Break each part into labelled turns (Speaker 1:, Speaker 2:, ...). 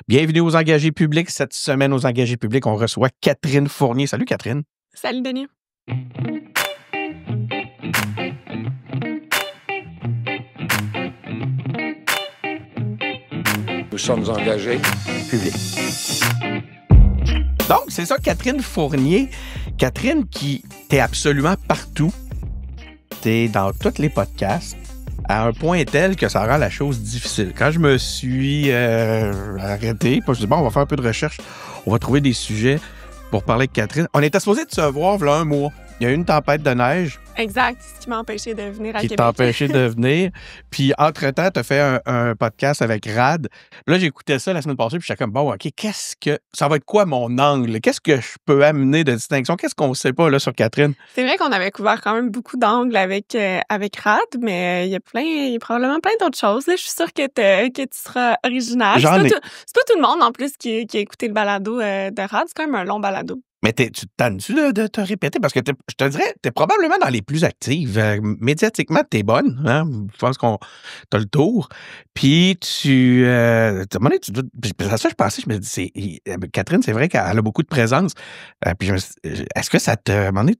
Speaker 1: Bienvenue aux engagés publics. Cette semaine, aux engagés publics, on reçoit Catherine Fournier. Salut, Catherine.
Speaker 2: Salut, Denis.
Speaker 3: Nous sommes engagés publics.
Speaker 1: Donc, c'est ça, Catherine Fournier. Catherine, t'es absolument partout. T'es dans tous les podcasts, à un point tel que ça rend la chose difficile. Quand je me suis arrêté, je me suis dit, bon, on va faire un peu de recherche, on va trouver des sujets pour parler de Catherine. On était supposé de se voir il y a un mois. Il y a eu une tempête de neige.
Speaker 2: Exact, c'est ce qui m'a empêché de venir à Québec.
Speaker 1: Qui t'a empêché de venir. Puis, entre-temps, tu as fait un podcast avec Rad. Là, j'écoutais ça la semaine passée, puis j'étais comme, bon, OK, ça va être quoi mon angle? Qu'est-ce que je peux amener de distinction? Qu'est-ce qu'on ne sait pas là, sur Catherine?
Speaker 2: C'est vrai qu'on avait couvert quand même beaucoup d'angles avec Rad, mais il y a probablement plein d'autres choses. Là. Je suis sûre que tu seras original. C'est pas tout le monde, en plus, qui a écouté le balado de Rad. C'est quand même un long balado.
Speaker 1: Mais tu te tannes-tu de te répéter? Parce que je te dirais, t'es probablement dans les plus actives. Médiatiquement, t'es bonne. Hein? Je pense qu'on t'as le tour. Puis à ça, je pensais, je me dis, Catherine, c'est vrai qu'elle a beaucoup de présence. Puis est-ce que ça te... À un moment donné,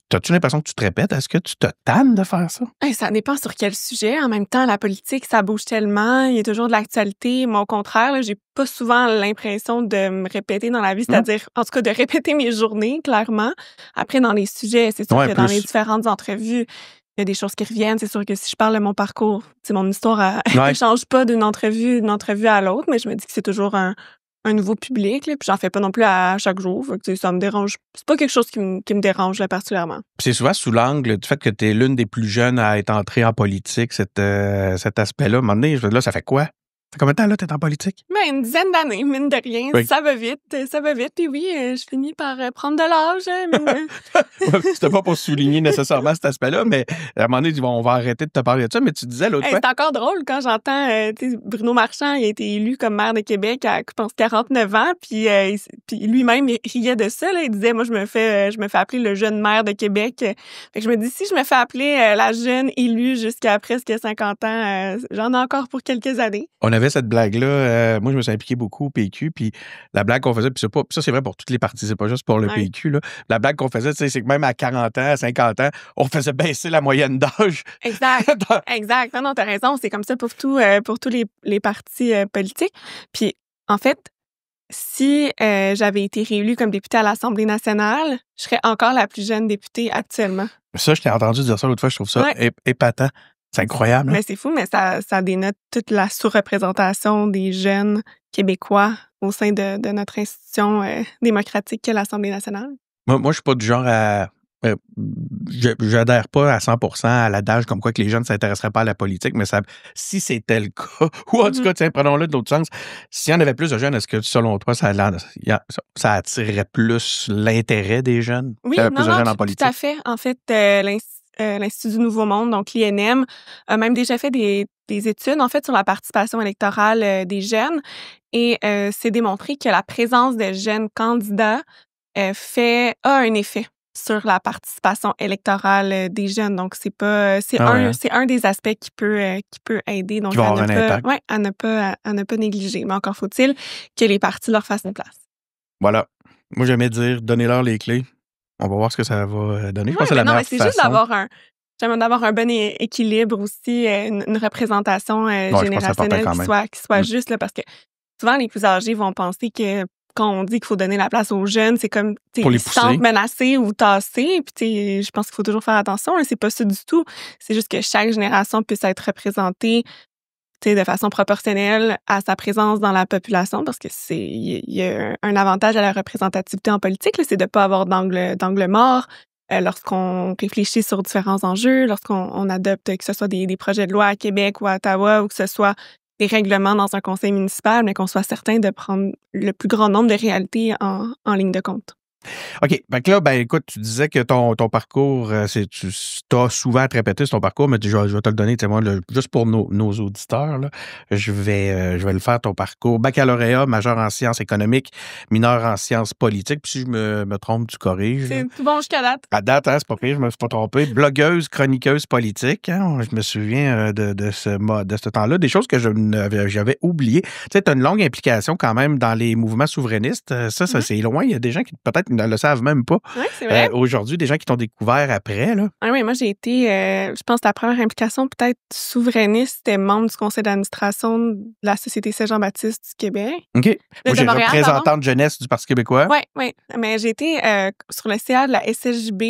Speaker 1: t'as-tu l'impression que tu te répètes? Est-ce que tu te tannes de faire ça?
Speaker 2: Ça dépend sur quel sujet. En même temps, la politique, ça bouge tellement. Il y a toujours de l'actualité. Moi, au contraire, là, j'ai pas souvent l'impression de me répéter dans la vie, c'est-à-dire, en tout cas, de répéter mes journées, clairement. Après, dans les sujets, c'est sûr que dans les différentes entrevues, il y a des choses qui reviennent. C'est sûr que si je parle de mon parcours, mon histoire, elle ne change pas d'une entrevue à l'autre, mais je me dis que c'est toujours un nouveau public, là, puis j'en fais pas non plus à chaque jour. Fait que, ça me dérange. C'est pas quelque chose qui me dérange là, particulièrement.
Speaker 1: C'est souvent sous l'angle du fait que tu es l'une des plus jeunes à être entrée en politique, cet aspect-là. À un moment donné, là, ça fait quoi? Ça fait combien de temps, là, t'es en politique?
Speaker 2: Ben, une dizaine d'années, mine de rien. Oui. Ça va vite. Puis oui, je finis par prendre de l'âge.
Speaker 1: C'était pas pour souligner nécessairement cet aspect-là, mais à un moment donné, on va arrêter de te parler de ça. Mais tu disais l'autre fois...
Speaker 2: C'est encore drôle quand j'entends Bruno Marchand, il a été élu comme maire de Québec à, je pense, 49 ans. Puis lui-même, il riait de ça. Là. Il disait, moi, je me fais appeler le jeune maire de Québec. Fait que je me dis, si je me fais appeler la jeune élue jusqu'à presque 50 ans, j'en ai encore pour quelques années.
Speaker 1: On avait cette blague-là. Moi, je me suis impliqué beaucoup au PQ, puis la blague qu'on faisait, puis ça, c'est vrai pour toutes les partis, c'est pas juste pour le PQ, là. La blague qu'on faisait, c'est que même à 40 ans, à 50 ans, on faisait baisser la moyenne d'âge.
Speaker 2: Exact. Exact. Non, t'as raison. C'est comme ça pour tous les partis politiques. Puis, en fait, si j'avais été réélue comme députée à l'Assemblée nationale, je serais encore la plus jeune députée actuellement.
Speaker 1: Ça, je t'ai entendu dire ça l'autre fois, je trouve ça épatant. C'est incroyable.
Speaker 2: Mais c'est fou, mais ça dénote toute la sous-représentation des jeunes Québécois au sein de notre institution démocratique qu'est l'Assemblée nationale.
Speaker 1: Moi, je suis pas du genre à... j'adhère pas à 100% à l'adage comme quoi que les jeunes ne s'intéresseraient pas à la politique, mais si c'était le cas, ou en tout cas, tiens, prenons-le de l'autre sens, s'il y en avait plus de jeunes, est-ce que, selon toi, ça attirerait plus l'intérêt des jeunes?
Speaker 2: Oui,
Speaker 1: plus de jeunes en politique?
Speaker 2: Tout à fait. En fait, l'Institut du Nouveau Monde, donc l'INM, a même déjà fait des études, en fait, sur la participation électorale des jeunes. Et c'est démontré que la présence de jeunes candidats a un effet sur la participation électorale des jeunes. Donc, c'est un des aspects qui peut aider. Donc, à ne pas négliger. Mais encore faut-il que les partis leur fassent une place.
Speaker 1: Voilà. Moi, j'aimais dire, donnez-leur les clés. On va voir ce que ça va donner. Je pense que c'est la meilleure façon.
Speaker 2: C'est juste d'avoir un bon équilibre aussi, une représentation générationnelle qui soit juste, là, parce que souvent, les plus âgés vont penser que quand on dit qu'il faut donner la place aux jeunes, c'est comme ils se sentent menacés ou tassés. Puis je pense qu'il faut toujours faire attention. Hein, c'est pas ça du tout. C'est juste que chaque génération puisse être représentée de façon proportionnelle à sa présence dans la population, parce que il y a un avantage à la représentativité en politique, là, c'est de ne pas avoir d'angle mort lorsqu'on réfléchit sur différents enjeux, lorsqu'on adopte, que ce soit des projets de loi à Québec ou à Ottawa, ou que ce soit des règlements dans un conseil municipal, mais qu'on soit certain de prendre le plus grand nombre de réalités en ligne de compte.
Speaker 1: OK. Donc là, écoute, tu disais que ton parcours, tu as souvent à te répéter sur ton parcours, mais je vais te le donner, moi, juste pour nos auditeurs, là, je vais le faire, ton parcours. Baccalauréat, majeur en sciences économiques, mineur en sciences politiques. Puis si je me trompe, tu corriges.
Speaker 2: C'est tout bon jusqu'à date.
Speaker 1: À date, c'est pas pire, je me suis pas trompé. Blogueuse, chroniqueuse politique. Hein, je me souviens de ce temps-là. Des choses que j'avais oubliées. Tu sais, tu as une longue implication quand même dans les mouvements souverainistes. Ça, c'est loin. Il y a des gens qui peut-être ne le savent même pas.
Speaker 2: Oui, c'est vrai.
Speaker 1: Aujourd'hui, des gens qui t'ont découvert après. Là.
Speaker 2: Ah oui, moi, j'ai été, je pense, la première implication peut-être souverainiste, c'était membre du conseil d'administration de la Société Saint-Jean-Baptiste du Québec.
Speaker 1: OK. Moi, j'ai représentante jeunesse du Parti québécois.
Speaker 2: Oui. Mais j'ai été sur le CA de la SSJB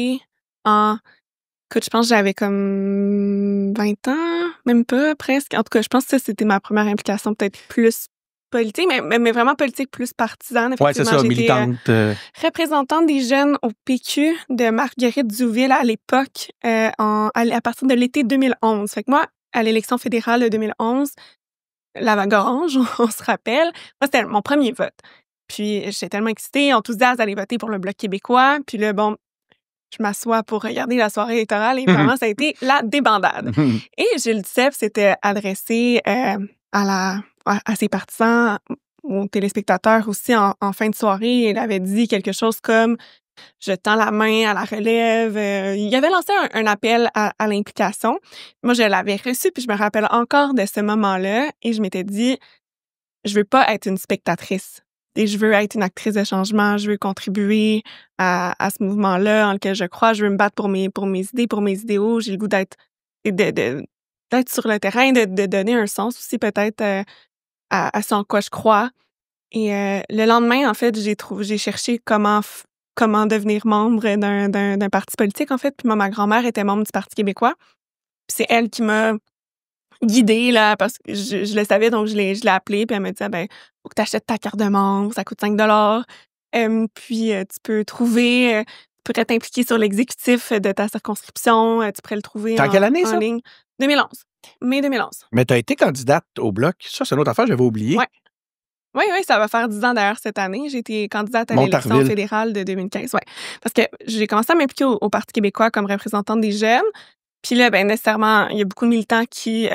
Speaker 2: écoute, je pense que j'avais comme 20 ans, même pas, presque. En tout cas, je pense que ça, c'était ma première implication peut-être plus politique, mais vraiment politique plus partisane.
Speaker 1: Oui, c'est ça, militante.
Speaker 2: Représentante des jeunes au PQ de Marguerite Douville à l'époque, à partir de l'été 2011. Fait que moi, à l'élection fédérale de 2011, la vague orange, on se rappelle, moi, c'était mon premier vote. Puis, j'étais tellement excitée, enthousiaste d'aller voter pour le Bloc québécois. Puis là, bon, je m'assois pour regarder la soirée électorale et vraiment, ça a été la débandade. Et Gilles Duceppe s'était adressé à ses partisans, aux téléspectateurs aussi en fin de soirée. Il avait dit quelque chose comme « Je tends la main à la relève ». Il avait lancé un appel à l'implication. Moi, je l'avais reçu, puis je me rappelle encore de ce moment-là. Et je m'étais dit « Je veux pas être une spectatrice. » Et je veux être une actrice de changement, je veux contribuer à ce mouvement-là en lequel je crois, je veux me battre pour mes idées, pour mes idéaux, j'ai le goût d'être sur le terrain, de donner un sens aussi peut-être à ce en quoi je crois. Et le lendemain, en fait, j'ai cherché comment devenir membre d'un parti politique, en fait. Puis moi, ma grand-mère était membre du Parti québécois. Puis c'est elle qui m'a guidée, là, parce que je le savais, donc je l'ai appelée, puis elle m'a dit faut que tu achètes ta carte de membre, ça coûte 5 $. Puis tu peux trouver, tu pourrais t'impliquer sur l'exécutif de ta circonscription, tu pourrais le trouver
Speaker 1: en quelle année,
Speaker 2: en
Speaker 1: ça?
Speaker 2: ligne. 2011. Mai 2011.
Speaker 1: Mais tu as été candidate au Bloc. Ça, c'est une autre affaire, j'avais oublié.
Speaker 2: Oui, ça va faire 10 ans d'ailleurs cette année. J'ai été candidate à l'élection fédérale de 2015. Parce que j'ai commencé à m'impliquer au Parti québécois comme représentante des jeunes. Puis là, nécessairement, il y a beaucoup de militants qui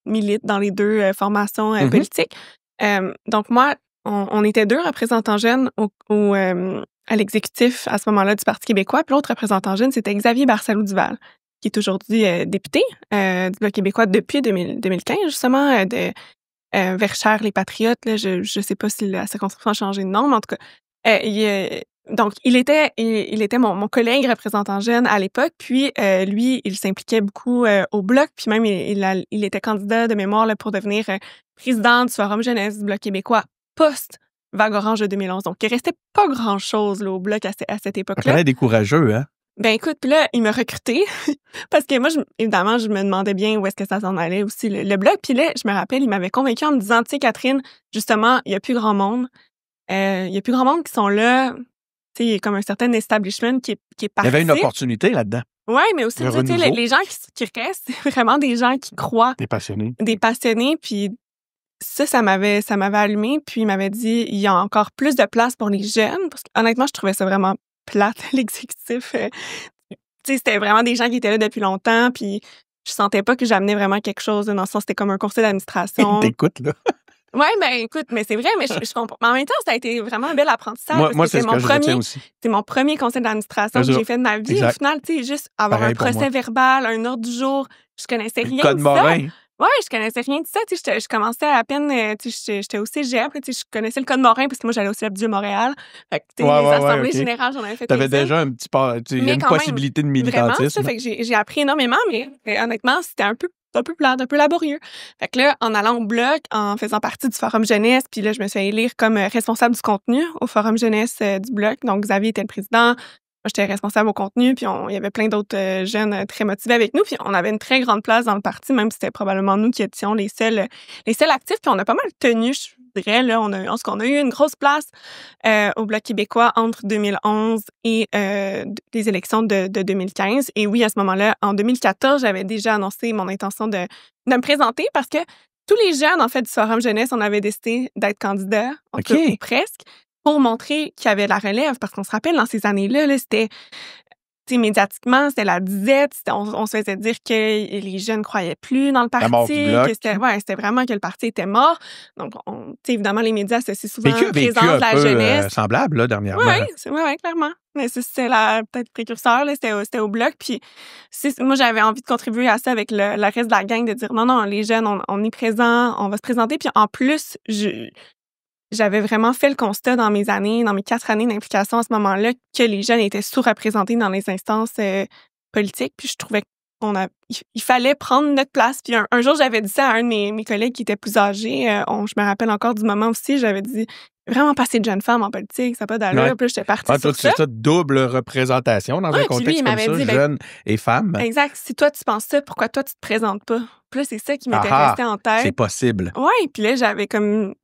Speaker 2: militent dans les deux formations politiques. Donc moi, on était 2 représentants jeunes à l'exécutif à ce moment-là du Parti québécois. Puis l'autre représentant jeune, c'était Xavier Barsalou-Duval, qui est aujourd'hui député du Bloc québécois depuis 2015, justement, de Verchères les Patriotes. Là, je sais pas si la circonscription a changé de nom, mais en tout cas, donc, il était mon collègue représentant jeune à l'époque, puis lui, il s'impliquait beaucoup au Bloc, puis même il était candidat de mémoire là, pour devenir président du Forum jeunesse du Bloc québécois post-vague orange de 2011. Donc, il restait pas grand-chose là, au Bloc à cette époque-là.
Speaker 1: Ça paraît des courageux, hein?
Speaker 2: Écoute, puis là, il m'a recruté parce que moi, évidemment, je me demandais bien où est-ce que ça s'en allait aussi, le Bloc. Puis là, je me rappelle, il m'avait convaincue en me disant, tu sais, Catherine, justement, il y a plus grand monde. Il y a plus grand monde qui sont là. Tu sais, il y a comme un certain establishment qui est parti.
Speaker 1: Il y avait une opportunité là-dedans.
Speaker 2: Oui, mais aussi, tu sais, les gens qui restent, c'est vraiment des gens qui croient.
Speaker 1: Des passionnés.
Speaker 2: Des passionnés, puis ça m'avait allumé, puis il m'avait dit, il y a encore plus de place pour les jeunes, parce que honnêtement, je trouvais ça vraiment plate, l'exécutif. Tu sais, c'était vraiment des gens qui étaient là depuis longtemps, puis je sentais pas que j'amenais vraiment quelque chose, dans le sens, c'était comme un conseil d'administration.
Speaker 1: T'écoutes, là.
Speaker 2: Oui, écoute, mais c'est vrai, mais je comprends. Mais en même temps, ça a été vraiment un bel apprentissage.
Speaker 1: Moi c'est ce que je retiens aussi.
Speaker 2: C'est mon premier conseil d'administration que j'ai fait de ma vie. Exact. Au final, tu sais, juste avoir un procès verbal, un ordre du jour, je connaissais rien
Speaker 1: Code
Speaker 2: de
Speaker 1: Morin.
Speaker 2: ça. Oui, je connaissais rien de ça. Tu sais, je commençais à peine, tu sais, j'étais au cégep, tu sais, je connaissais le Code Morin parce que moi, j'allais au cégep du Montréal. Fait que, tu sais, les assemblées générales, j'en avais fait.
Speaker 1: T'avais déjà un petit une possibilité de militantisme.
Speaker 2: Vraiment, ça fait que j'ai appris énormément, mais honnêtement, c'était un peu plate, un peu laborieux. Fait que là, en allant au Bloc, en faisant partie du Forum jeunesse, puis là, je me suis élire comme responsable du contenu au Forum jeunesse du Bloc. Donc, Xavier était le président. Moi, j'étais responsable au contenu, puis il y avait plein d'autres jeunes très motivés avec nous, puis on avait une très grande place dans le parti, même si c'était probablement nous qui étions les seuls actifs, puis on a pas mal tenu, je dirais, là, on a eu une grosse place au Bloc québécois entre 2011 et les élections de 2015. Et oui, à ce moment-là, en 2014, j'avais déjà annoncé mon intention de me présenter parce que tous les jeunes, en fait, du Forum jeunesse, on avait décidé d'être candidats, en tout cas, presque. pour montrer qu'il y avait la relève, parce qu'on se rappelle, dans ces années-là, là, c'était... médiatiquement, c'était la disette. On se faisait dire que les jeunes croyaient plus dans le parti.
Speaker 1: La mort du bloc.
Speaker 2: Que c'était vraiment que le parti était mort. Donc, évidemment, les médias associent souvent la présence de la jeunesse.
Speaker 1: Semblable, là, dernièrement.
Speaker 2: Oui, clairement. Mais c'est peut-être précurseur, là, c'était au bloc. Puis, moi, j'avais envie de contribuer à ça avec le reste de la gang, de dire non, les jeunes, on est présents, on va se présenter. Puis, en plus, j'avais vraiment fait le constat dans mes 4 années d'implication à ce moment-là, que les jeunes étaient sous-représentés dans les instances politiques. Puis je trouvais qu'il fallait prendre notre place. Puis un jour, j'avais dit ça à un de mes collègues qui était plus âgé. Je me rappelle encore du moment aussi, j'avais dit vraiment pas assez de jeunes femmes en politique, ça n'a pas d'allure.
Speaker 1: Ouais.
Speaker 2: Puis j'étais partie sur ça.
Speaker 1: C'est ça, double représentation dans un contexte comme ça, jeunes et femmes.
Speaker 2: Exact. Si toi, tu penses ça, pourquoi toi, tu te présentes pas? Puis là, c'est ça qui m'était resté en tête.
Speaker 1: C'est possible.
Speaker 2: Oui, puis là, j'avais comme...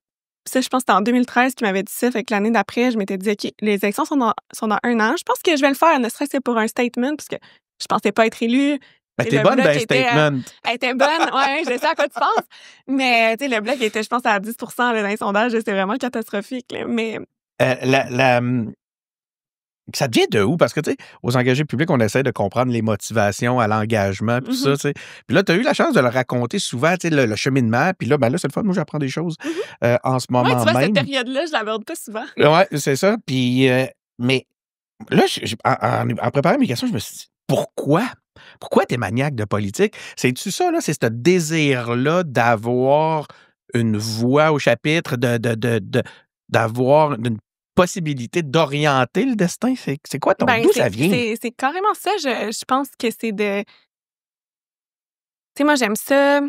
Speaker 2: Ça, je pense que c'était en 2013 qu'il m'avait dit ça. Fait que l'année d'après, je m'étais dit, OK, les élections sont dans 1 an. Je pense que je vais le faire, ne serait-ce que pour un statement, parce que je pensais pas être élue.
Speaker 1: T'es bonne d'un statement.
Speaker 2: Elle était bonne, oui, je sais à quoi tu penses. Mais, tu sais, le bloc était, je pense, à 10 là, dans les sondages. C'était vraiment catastrophique. Là. Mais.
Speaker 1: Ça devient de où? Parce que, tu sais, aux engagés publics, on essaie de comprendre les motivations à l'engagement, puis ça, tu sais. Puis là, tu as eu la chance de le raconter souvent, tu sais, le cheminement. Puis là, c'est le fun. Moi, j'apprends des choses en ce moment même.
Speaker 2: Tu vois, cette période-là, je l'aborde pas souvent.
Speaker 1: Oui, c'est ça. Puis, mais là, en préparant mes questions, je me suis dit, pourquoi? Pourquoi t'es maniaque de politique? C'est-tu ça, là? C'est ce désir-là d'avoir une voix au chapitre, d'avoir une possibilité d'orienter le destin? C'est quoi d'où ça vient?
Speaker 2: C'est carrément ça. Je pense que c'est de... Tu sais, moi, j'aime ça.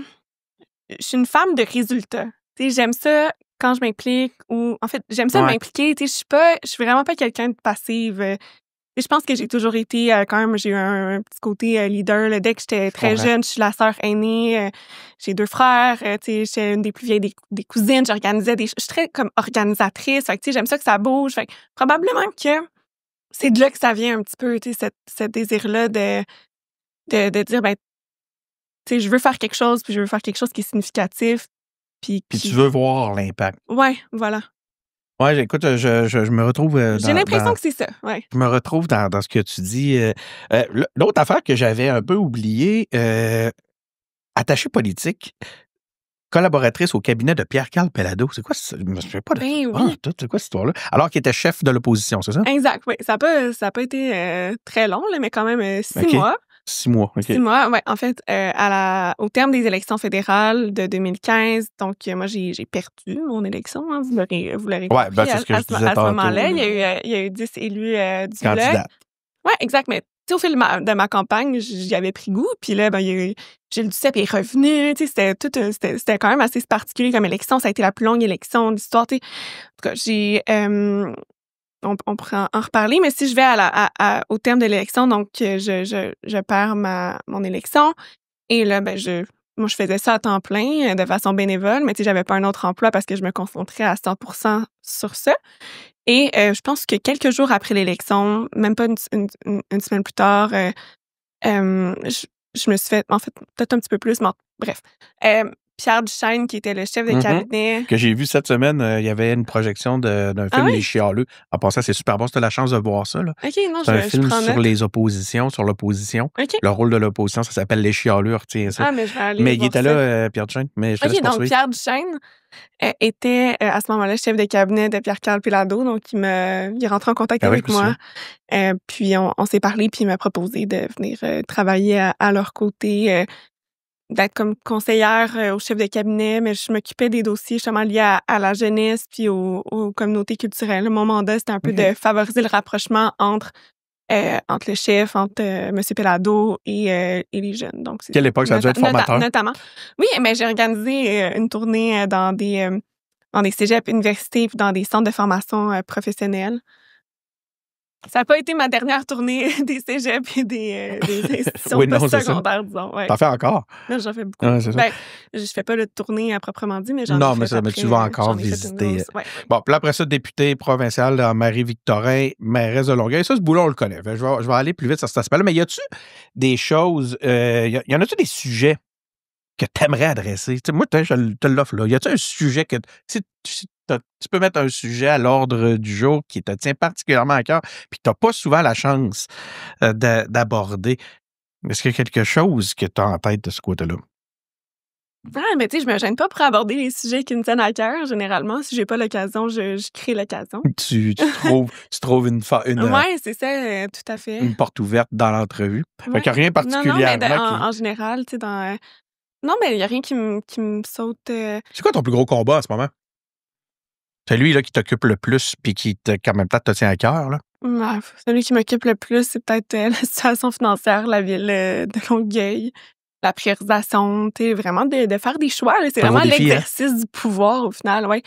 Speaker 2: Je suis une femme de résultats. Tu sais, j'aime ça quand je m'implique ou... En fait, j'aime ça m'impliquer. Tu sais, je suis vraiment pas quelqu'un de passive. Je pense que j'ai toujours été, quand même, j'ai eu un petit côté leader. Là, dès que j'étais très jeune, je suis la sœur aînée. J'ai 2 frères. J'étais une des plus vieilles des cousines. J'organisais je suis très comme organisatrice. Fait que, j'aime ça que ça bouge. Fait que, probablement que c'est de là que ça vient un petit peu, ce désir-là de dire, je veux faire quelque chose, puis je veux faire quelque chose qui est significatif. Puis
Speaker 1: tu veux voir l'impact.
Speaker 2: Ouais, voilà.
Speaker 1: Oui, écoute, je me retrouve
Speaker 2: j'ai l'impression que c'est ça, ouais.
Speaker 1: Je me retrouve dans ce que tu dis. L'autre affaire que j'avais un peu oubliée, attachée politique, collaboratrice au cabinet de Pierre-Carl Pellado. C'est quoi ça? Je me souviens pas de ça.
Speaker 2: Oui.
Speaker 1: C'est quoi cette histoire-là? Alors qu'il était chef de l'opposition, c'est ça?
Speaker 2: Exact, oui. Ça a pas été très long, là, mais quand même 6 mois.
Speaker 1: 6 mois, OK.
Speaker 2: 6 mois, oui. En fait, au terme des élections fédérales de 2015, donc moi, j'ai perdu mon élection. Hein, vous l'aurez compris.
Speaker 1: C'est ce que je disais
Speaker 2: à ce moment-là, il y a eu 10 élus du bloc. Oui, exact. Mais au fil de ma campagne, j'y avais pris goût. Puis là, il y a eu Gilles Duceppe est revenu. C'était quand même assez particulier comme élection. Ça a été la plus longue élection de l'histoire. En tout cas, on pourrait en reparler, mais si je vais au terme de l'élection, donc je perds mon élection, et là, moi, je faisais ça à temps plein, de façon bénévole, mais j'avais pas un autre emploi parce que je me concentrais à 100% sur ça. Et je pense que quelques jours après l'élection, même pas une semaine plus tard, je me suis fait, en fait, peut-être un petit peu plus, mais bref, Pierre Duchesne, qui était le chef de cabinet.
Speaker 1: Que j'ai vu cette semaine, il y avait une projection d'un film, Les Chialeux. En passant, c'est super bon. C'était la chance de voir ça. Là.
Speaker 2: OK, non,
Speaker 1: c'est un film sur les oppositions, sur l'opposition.
Speaker 2: Okay.
Speaker 1: Le rôle de l'opposition, ça s'appelle Les Chialeux. Retiens ça.
Speaker 2: Ah, mais je vais aller
Speaker 1: mais
Speaker 2: voir
Speaker 1: il était là, Pierre Duchesne. Mais je te laisse poursuivre.
Speaker 2: Donc Pierre Duchesne était à ce moment-là chef de cabinet de Pierre-Carl Pellado. Donc, il est rentré en contact avec moi. Puis, on s'est parlé, puis il m'a proposé de venir travailler à leur côté, d'être comme conseillère au chef de cabinet, mais je m'occupais des dossiers justement liés à la jeunesse puis aux communautés culturelles. Mon mandat, c'était un peu de favoriser le rapprochement entre le chef, entre M. Pellado et les jeunes. Donc,
Speaker 1: quelle époque ça a dû être formateur?
Speaker 2: Notamment. Oui, mais j'ai organisé une tournée dans des cégeps, universités puis dans des centres de formation professionnelle. Ça n'a pas été ma dernière tournée des cégeps et des institutions postsecondaires, disons. Ouais.
Speaker 1: T'en fais encore?
Speaker 2: Non, j'en fais beaucoup.
Speaker 1: Ouais, c'est ça.
Speaker 2: Je fais pas de tournée à proprement dit, mais j'en ai fait.
Speaker 1: Non, mais tu vas encore visiter. Bon, puis après ça, députée provinciale dans Marie-Victorin, mairesse de Longueuil. Ça, ce boulot, on le connaît. Je vais aller plus vite sur cet aspect-là. Mais y a-tu des choses, y en a-tu des sujets que tu aimerais adresser? T'sais, moi, je te l'offre là. Y a-tu un sujet que... Si tu peux mettre un sujet à l'ordre du jour qui te tient particulièrement à cœur, puis tu n'as pas souvent la chance d'aborder. Est-ce qu'il y a quelque chose que tu as en tête de ce côté-là?
Speaker 2: Ah, mais tu sais, je me gêne pas pour aborder les sujets qui me tiennent à cœur. Généralement, si j'ai pas l'occasion, je crée l'occasion.
Speaker 1: Tu trouves une
Speaker 2: oui, c'est ça, tout à fait.
Speaker 1: Une porte ouverte dans l'entrevue.
Speaker 2: Ouais.
Speaker 1: Fait qu'il n'y a rien particulièrement.
Speaker 2: Non, mais en général, tu sais, non, mais il n'y a rien qui me saute.
Speaker 1: C'est quoi ton plus gros combat en ce moment? Celui là, qui t'occupe le plus puis qui, en même temps, te tient à cœur, là?
Speaker 2: Celui qui m'occupe le plus, c'est peut-être la situation financière, la ville de Longueuil. La priorisation, tu sais, vraiment de faire des choix. Là. C'est vraiment l'exercice du pouvoir, au final, ouais.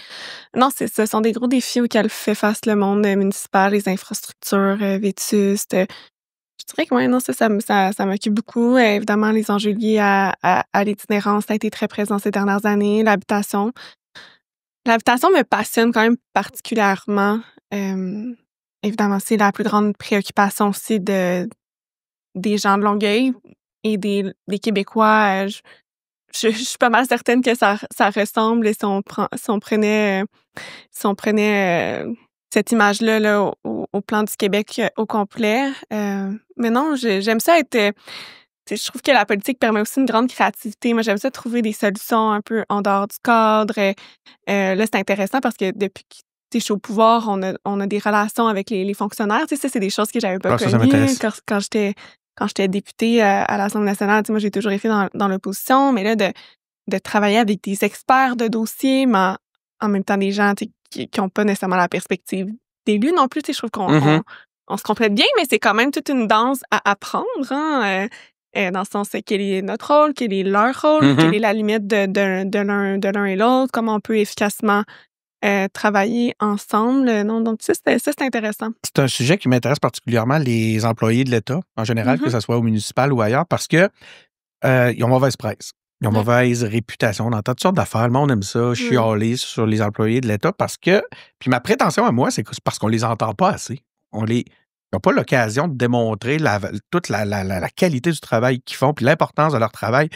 Speaker 2: Non, ce sont des gros défis auxquels fait face le monde municipal, les infrastructures vétustes. Je dirais que, ouais, non, ça m'occupe beaucoup. Évidemment, les enjeux liés à l'itinérance, ça a été très présent ces dernières années. L'habitation. L'habitation me passionne quand même particulièrement. Évidemment, c'est la plus grande préoccupation aussi des gens de Longueuil. Et des Québécois, je suis pas mal certaine que ça ressemble et si on prenait cette image-là là, au plan du Québec au complet. Mais non, j'aime ça être... je trouve que la politique permet aussi une grande créativité. Moi, j'aime ça trouver des solutions un peu en dehors du cadre. Là, c'est intéressant parce que depuis que je suis au pouvoir, on a des relations avec les fonctionnaires. Tu sais, ça, c'est des choses que j'avais pas connues quand j'étais députée à l'Assemblée nationale. Tu sais, moi, j'ai toujours été dans l'opposition, mais là, de travailler avec des experts de dossiers, mais en même temps des gens qui n'ont pas nécessairement la perspective d'élus non plus. Tu sais, je trouve qu'on on se complète bien, mais c'est quand même toute une danse à apprendre, hein, dans le sens quel est notre rôle, quel est leur rôle, quelle est la limite de l'un et l'autre, comment on peut efficacement travailler ensemble. Non, donc ça, c'est intéressant.
Speaker 1: C'est un sujet qui m'intéresse particulièrement, les employés de l'État, en général, que ce soit au municipal ou ailleurs, parce que ils ont mauvaise presse. Ils ont mauvaise réputation dans toutes sortes d'affaires. Le monde aime ça, chialer sur les employés de l'État parce que... Puis ma prétention à moi, c'est que c'est parce qu'on les entend pas assez. Ils n'ont pas l'occasion de démontrer toute la qualité du travail qu'ils font puis l'importance de leur travail.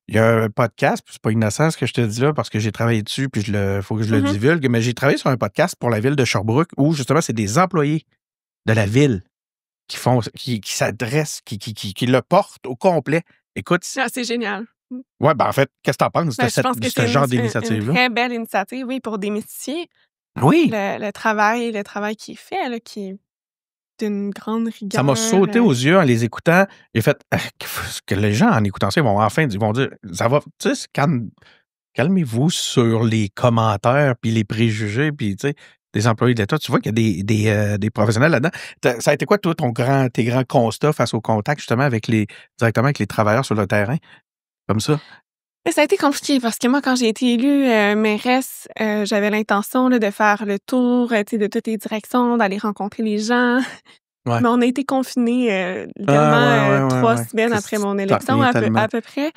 Speaker 1: Il y a un podcast, puis c'est pas innocent ce que je te dis là, parce que j'ai travaillé dessus, puis faut que je le divulgue, mais j'ai travaillé sur un podcast pour la ville de Sherbrooke où, justement, c'est des employés de la ville qui s'adressent, qui le portent au complet. Écoute...
Speaker 2: c'est génial.
Speaker 1: Oui, en fait, qu'est-ce que tu en penses de ce genre d'initiative-là?
Speaker 2: C'est une très belle initiative, oui, pour démystifier le travail qui est fait, là, qui est d'une grande rigueur.
Speaker 1: Ça m'a sauté aux yeux en les écoutant. J'ai fait que les gens, en écoutant ça, ils vont dire, ça va, tu sais, calmez-vous sur les commentaires puis les préjugés, puis tu sais, des employés de l'État. Tu vois qu'il y a des professionnels là-dedans. Ça a été quoi, toi, tes grands constats face au contact, justement, directement avec les travailleurs sur le terrain? Comme ça?
Speaker 2: Mais ça a été compliqué parce que moi, quand j'ai été élue mairesse, j'avais l'intention là, de faire le tour de toutes les directions, d'aller rencontrer les gens. Ouais. Mais on a été confinés littéralement 3 semaines après mon élection, à peu près.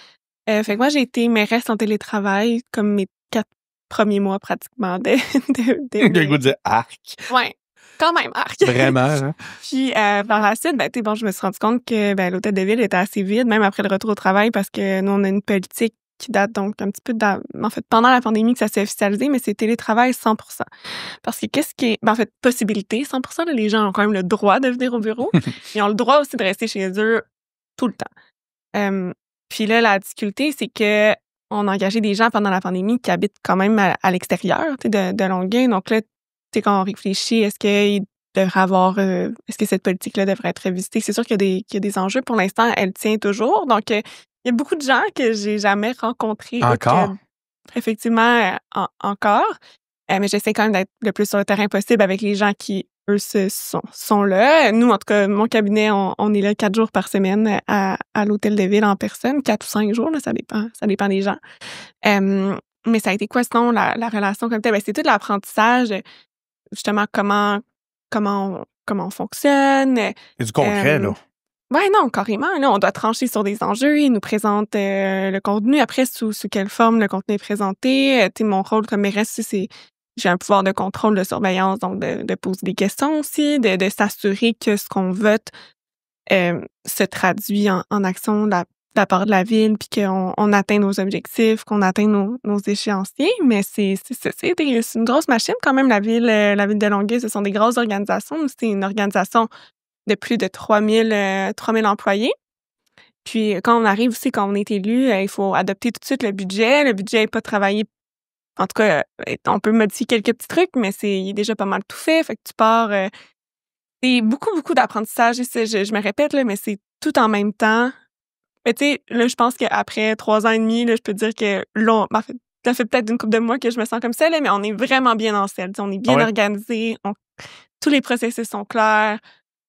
Speaker 2: Fait que moi, j'ai été mairesse en télétravail comme mes 4 premiers mois pratiquement.
Speaker 1: Le goût de dire arc.
Speaker 2: Ouais. Quand même, arc.
Speaker 1: Vraiment, hein?
Speaker 2: Puis, par la suite, je me suis rendu compte que l'hôtel de ville était assez vide, même après le retour au travail, parce que nous, on a une politique qui date donc un petit peu en fait, pendant la pandémie que ça s'est officialisé, mais c'est télétravail 100%. Parce que qu'est-ce qui est, en fait, possibilité 100%, là, les gens ont quand même le droit de venir au bureau. Ils ont le droit aussi de rester chez eux tout le temps. Puis là, la difficulté, c'est que on a engagé des gens pendant la pandémie qui habitent quand même à l'extérieur, de Longueuil. Donc là, quand on réfléchit, est-ce que cette politique-là devrait être revisitée? C'est sûr qu'il y a des enjeux. Pour l'instant, elle tient toujours. Donc, il y a beaucoup de gens que j'ai jamais rencontrés.
Speaker 1: Encore?
Speaker 2: Effectivement, encore. Mais j'essaie quand même d'être le plus sur le terrain possible avec les gens qui, eux, sont là. Nous, en tout cas, mon cabinet, on est là 4 jours par semaine à l'hôtel de ville en personne. 4 ou 5 jours, là, ça dépend des gens. Mais ça a été quoi, sinon, la relation comme telle? C'est tout l'apprentissage, justement, comment on fonctionne.
Speaker 1: C'est du concret, là.
Speaker 2: Oui, non, carrément. Là, on doit trancher sur des enjeux. Ils nous présentent le contenu. Après, sous quelle forme le contenu est présenté. Mon rôle comme mairesse, j'ai un pouvoir de contrôle, de surveillance, donc de poser des questions aussi, de s'assurer que ce qu'on vote se traduit en action part de la ville, puis qu'on atteint nos objectifs, qu'on atteint nos échéanciers. Mais c'est une grosse machine quand même, la ville de Longueuil. Ce sont des grosses organisations. C'est une organisation de plus de 3000 employés. Puis quand on arrive aussi, quand on est élu, il faut adopter tout de suite le budget. Le budget n'est pas travaillé. En tout cas, on peut modifier quelques petits trucs, mais il est déjà pas mal tout fait. Fait que tu pars... c'est beaucoup, beaucoup d'apprentissage. Je me répète, là, mais c'est tout en même temps. Mais tu sais, là, je pense qu'après 3 ans et demi, là, je peux dire que là, ça fait peut-être une couple de mois que je me sens comme ça, là, mais on est vraiment bien en selle. On est bien organisé. Tous les processus sont clairs.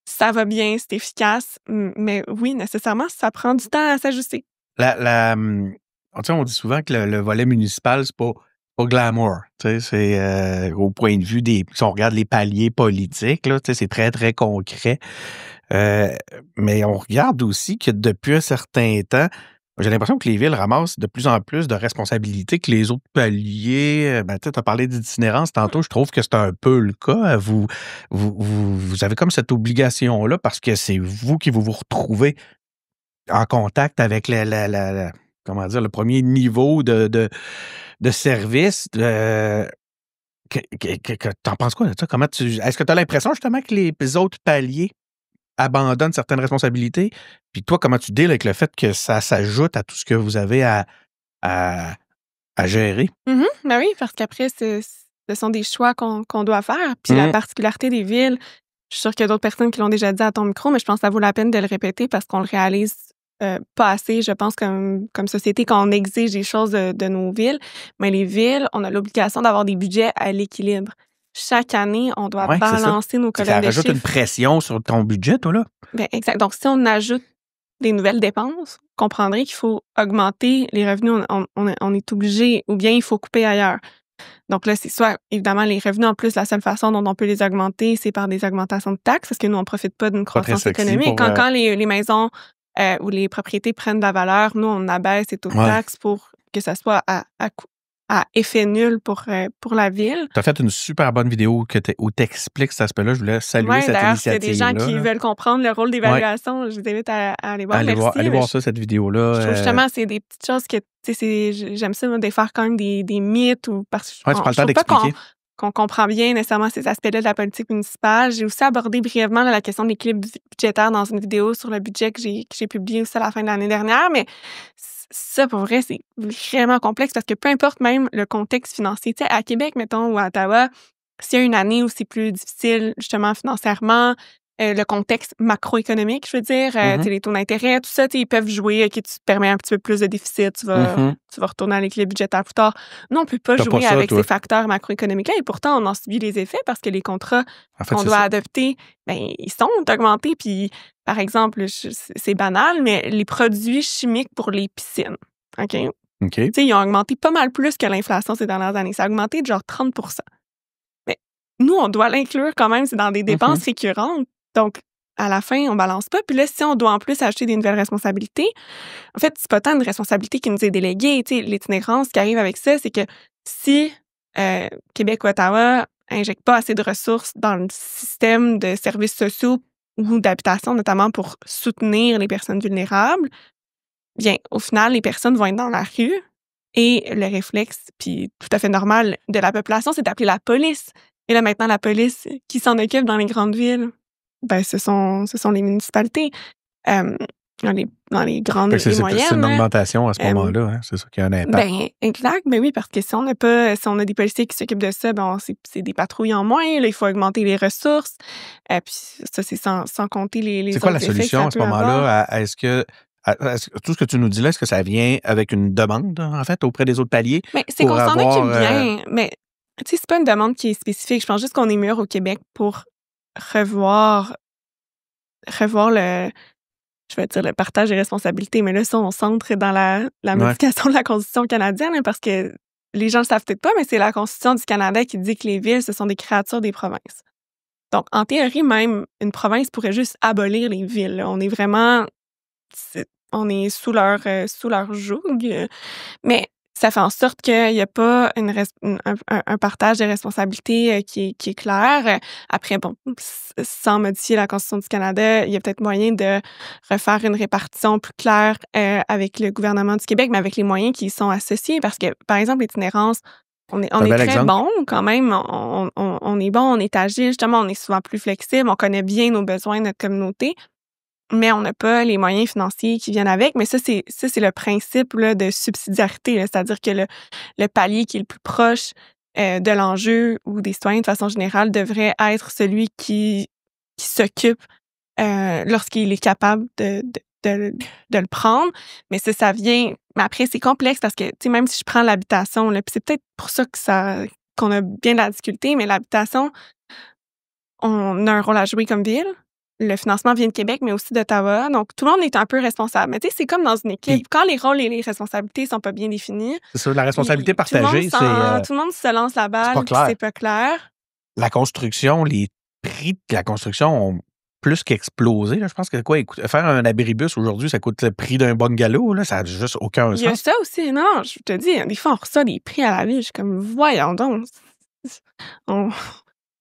Speaker 2: Ça va bien, c'est efficace, mais oui, nécessairement, ça prend du temps à s'ajuster.
Speaker 1: On dit souvent que le volet municipal, c'est pas glamour. C'est au point de vue si on regarde les paliers politiques, là, c'est très, très concret. Mais on regarde aussi que depuis un certain temps, j'ai l'impression que les villes ramassent de plus en plus de responsabilités que les autres paliers. Tu as parlé d'itinérance tantôt, je trouve que c'est un peu le cas. Vous avez comme cette obligation-là parce que c'est vous qui vous retrouvez en contact avec comment dire, le premier niveau de service. T'en penses quoi de ça? Est-ce que tu as l'impression justement que les autres paliers abandonne certaines responsabilités. Puis toi, comment tu deals avec le fait que ça s'ajoute à tout ce que vous avez à gérer?
Speaker 2: Ben oui, parce qu'après, ce sont des choix qu'on doit faire. Puis la particularité des villes, je suis sûre qu'il y a d'autres personnes qui l'ont déjà dit à ton micro, mais je pense que ça vaut la peine de le répéter parce qu'on le réalise pas assez, je pense, comme société, quand on exige des choses de nos villes. Mais les villes, on a l'obligation d'avoir des budgets à l'équilibre. Chaque année, on doit balancer nos colonnes de chiffres.
Speaker 1: Ça rajoute une pression sur ton budget, toi, là?
Speaker 2: Bien, exact. Donc, si on ajoute des nouvelles dépenses, vous comprendrez qu'il faut augmenter les revenus. On est obligé, ou bien il faut couper ailleurs. Donc là, c'est soit, évidemment, les revenus, en plus, la seule façon dont on peut les augmenter, c'est par des augmentations de taxes, parce que nous, on ne profite pas d'une croissance économique. Quand les maisons ou les propriétés prennent de la valeur, nous, on abaisse les taux de taxes pour que ça soit à effet nul pour la ville.
Speaker 1: Tu as fait une super bonne vidéo où tu expliques cet aspect-là. Je voulais saluer cette initiative-là.
Speaker 2: Il y a des gens qui veulent comprendre le rôle d'évaluation. Je vous invite à aller voir.
Speaker 1: Allez voir ça, cette vidéo-là.
Speaker 2: Je trouve justement, c'est des petites choses que, j'aime ça, défaire quand même des mythes. Parce que
Speaker 1: tu prends le temps d'expliquer.
Speaker 2: Qu'on comprend bien nécessairement ces aspects-là de la politique municipale. J'ai aussi abordé brièvement la question de l'équilibre budgétaire dans une vidéo sur le budget que j'ai publiée aussi à la fin de l'année dernière, mais ça, pour vrai, c'est vraiment complexe parce que peu importe même le contexte financier, tu sais, à Québec, mettons, ou à Ottawa, s'il y a une année où c'est plus difficile, justement, financièrement, le contexte macroéconomique, je veux dire, les taux d'intérêt, tout ça, ils peuvent jouer, OK, tu te permets un petit peu plus de déficit, tu vas retourner à l'équilibre budgétaire plus tard. Nous, on ne peut pas jouer avec ces facteurs macroéconomiques-là et pourtant, on en subit les effets parce que les contrats qu'on doit adopter, ils sont augmentés. Puis, par exemple, c'est banal, mais les produits chimiques pour les piscines, OK? Tu sais, ils ont augmenté pas mal plus que l'inflation ces dernières années. Ça a augmenté de genre 30 %. Mais nous, on doit l'inclure quand même, c'est dans des dépenses récurrentes. Donc, à la fin, on balance pas. Puis là, si on doit en plus acheter des nouvelles responsabilités, en fait, c'est pas tant une responsabilité qui nous est déléguée. Tu sais, l'itinérance qui arrive avec ça, c'est que si Québec ou Ottawa injectent pas assez de ressources dans le système de services sociaux ou d'habitation, notamment pour soutenir les personnes vulnérables, bien, au final, les personnes vont être dans la rue et le réflexe, puis tout à fait normal de la population, c'est d'appeler la police. Et là, maintenant, la police qui s'en occupe dans les grandes villes, ce sont les municipalités. Dans les grandes et moyennes.
Speaker 1: C'est une augmentation à ce moment-là, hein? C'est ça qui a un impact.
Speaker 2: Exact. Oui, parce que si on a des policiers qui s'occupent de ça, c'est des patrouilles en moins. Là, il faut augmenter les ressources. Puis ça, c'est sans compter les
Speaker 1: c'est quoi la solution à ce moment-là? Est-ce que tout ce que tu nous dis là, est-ce que ça vient avec une demande, en fait, auprès des autres paliers?
Speaker 2: Mais c'est qu'on s'en occupe bien. Mais tu sais, c'est pas une demande qui est spécifique. Je pense juste qu'on est mûr au Québec pour revoir le partage des responsabilités, mais là, ça, on centre dans la modification de la Constitution canadienne, parce que les gens ne le savent peut-être pas, mais c'est la Constitution du Canada qui dit que les villes, ce sont des créatures des provinces. Donc, en théorie, même, une province pourrait juste abolir les villes. Là. On est vraiment... On est sous leur joug. Mais ça fait en sorte qu'il n'y a pas un partage de responsabilités qui est clair. Après, bon, sans modifier la Constitution du Canada, il y a peut-être moyen de refaire une répartition plus claire avec le gouvernement du Québec, mais avec les moyens qui y sont associés. Parce que, par exemple, l'itinérance, on est très bon quand même. On est bon, on est agile, justement, on est souvent plus flexible, on connaît bien nos besoins, notre communauté. Mais on n'a pas les moyens financiers qui viennent avec. Mais ça, c'est le principe là, de subsidiarité. C'est-à-dire que le palier qui est le plus proche de l'enjeu ou des citoyens de façon générale devrait être celui qui s'occupe lorsqu'il est capable de le prendre. Mais ça vient... Mais après, c'est complexe parce que, tu sais, même si je prends l'habitation, là, puis c'est peut-être pour ça qu'on a bien de la difficulté, mais l'habitation, on a un rôle à jouer comme ville. Le financement vient de Québec, mais aussi d'Ottawa. Donc, tout le monde est un peu responsable. Mais tu sais, c'est comme dans une équipe. Quand les rôles et les responsabilités sont pas bien définis...
Speaker 1: C'est ça, la responsabilité partagée,
Speaker 2: tout le monde se lance la balle, c'est pas clair.
Speaker 1: La construction, les prix de la construction ont plus qu'explosé. Là. Je pense que faire un abribus aujourd'hui, ça coûte le prix d'un bungalow. Là, ça n'a juste aucun sens.
Speaker 2: Il y a ça aussi. Non, je te dis, des fois, on reçoit des prix à la ville. Je suis comme, voyons donc.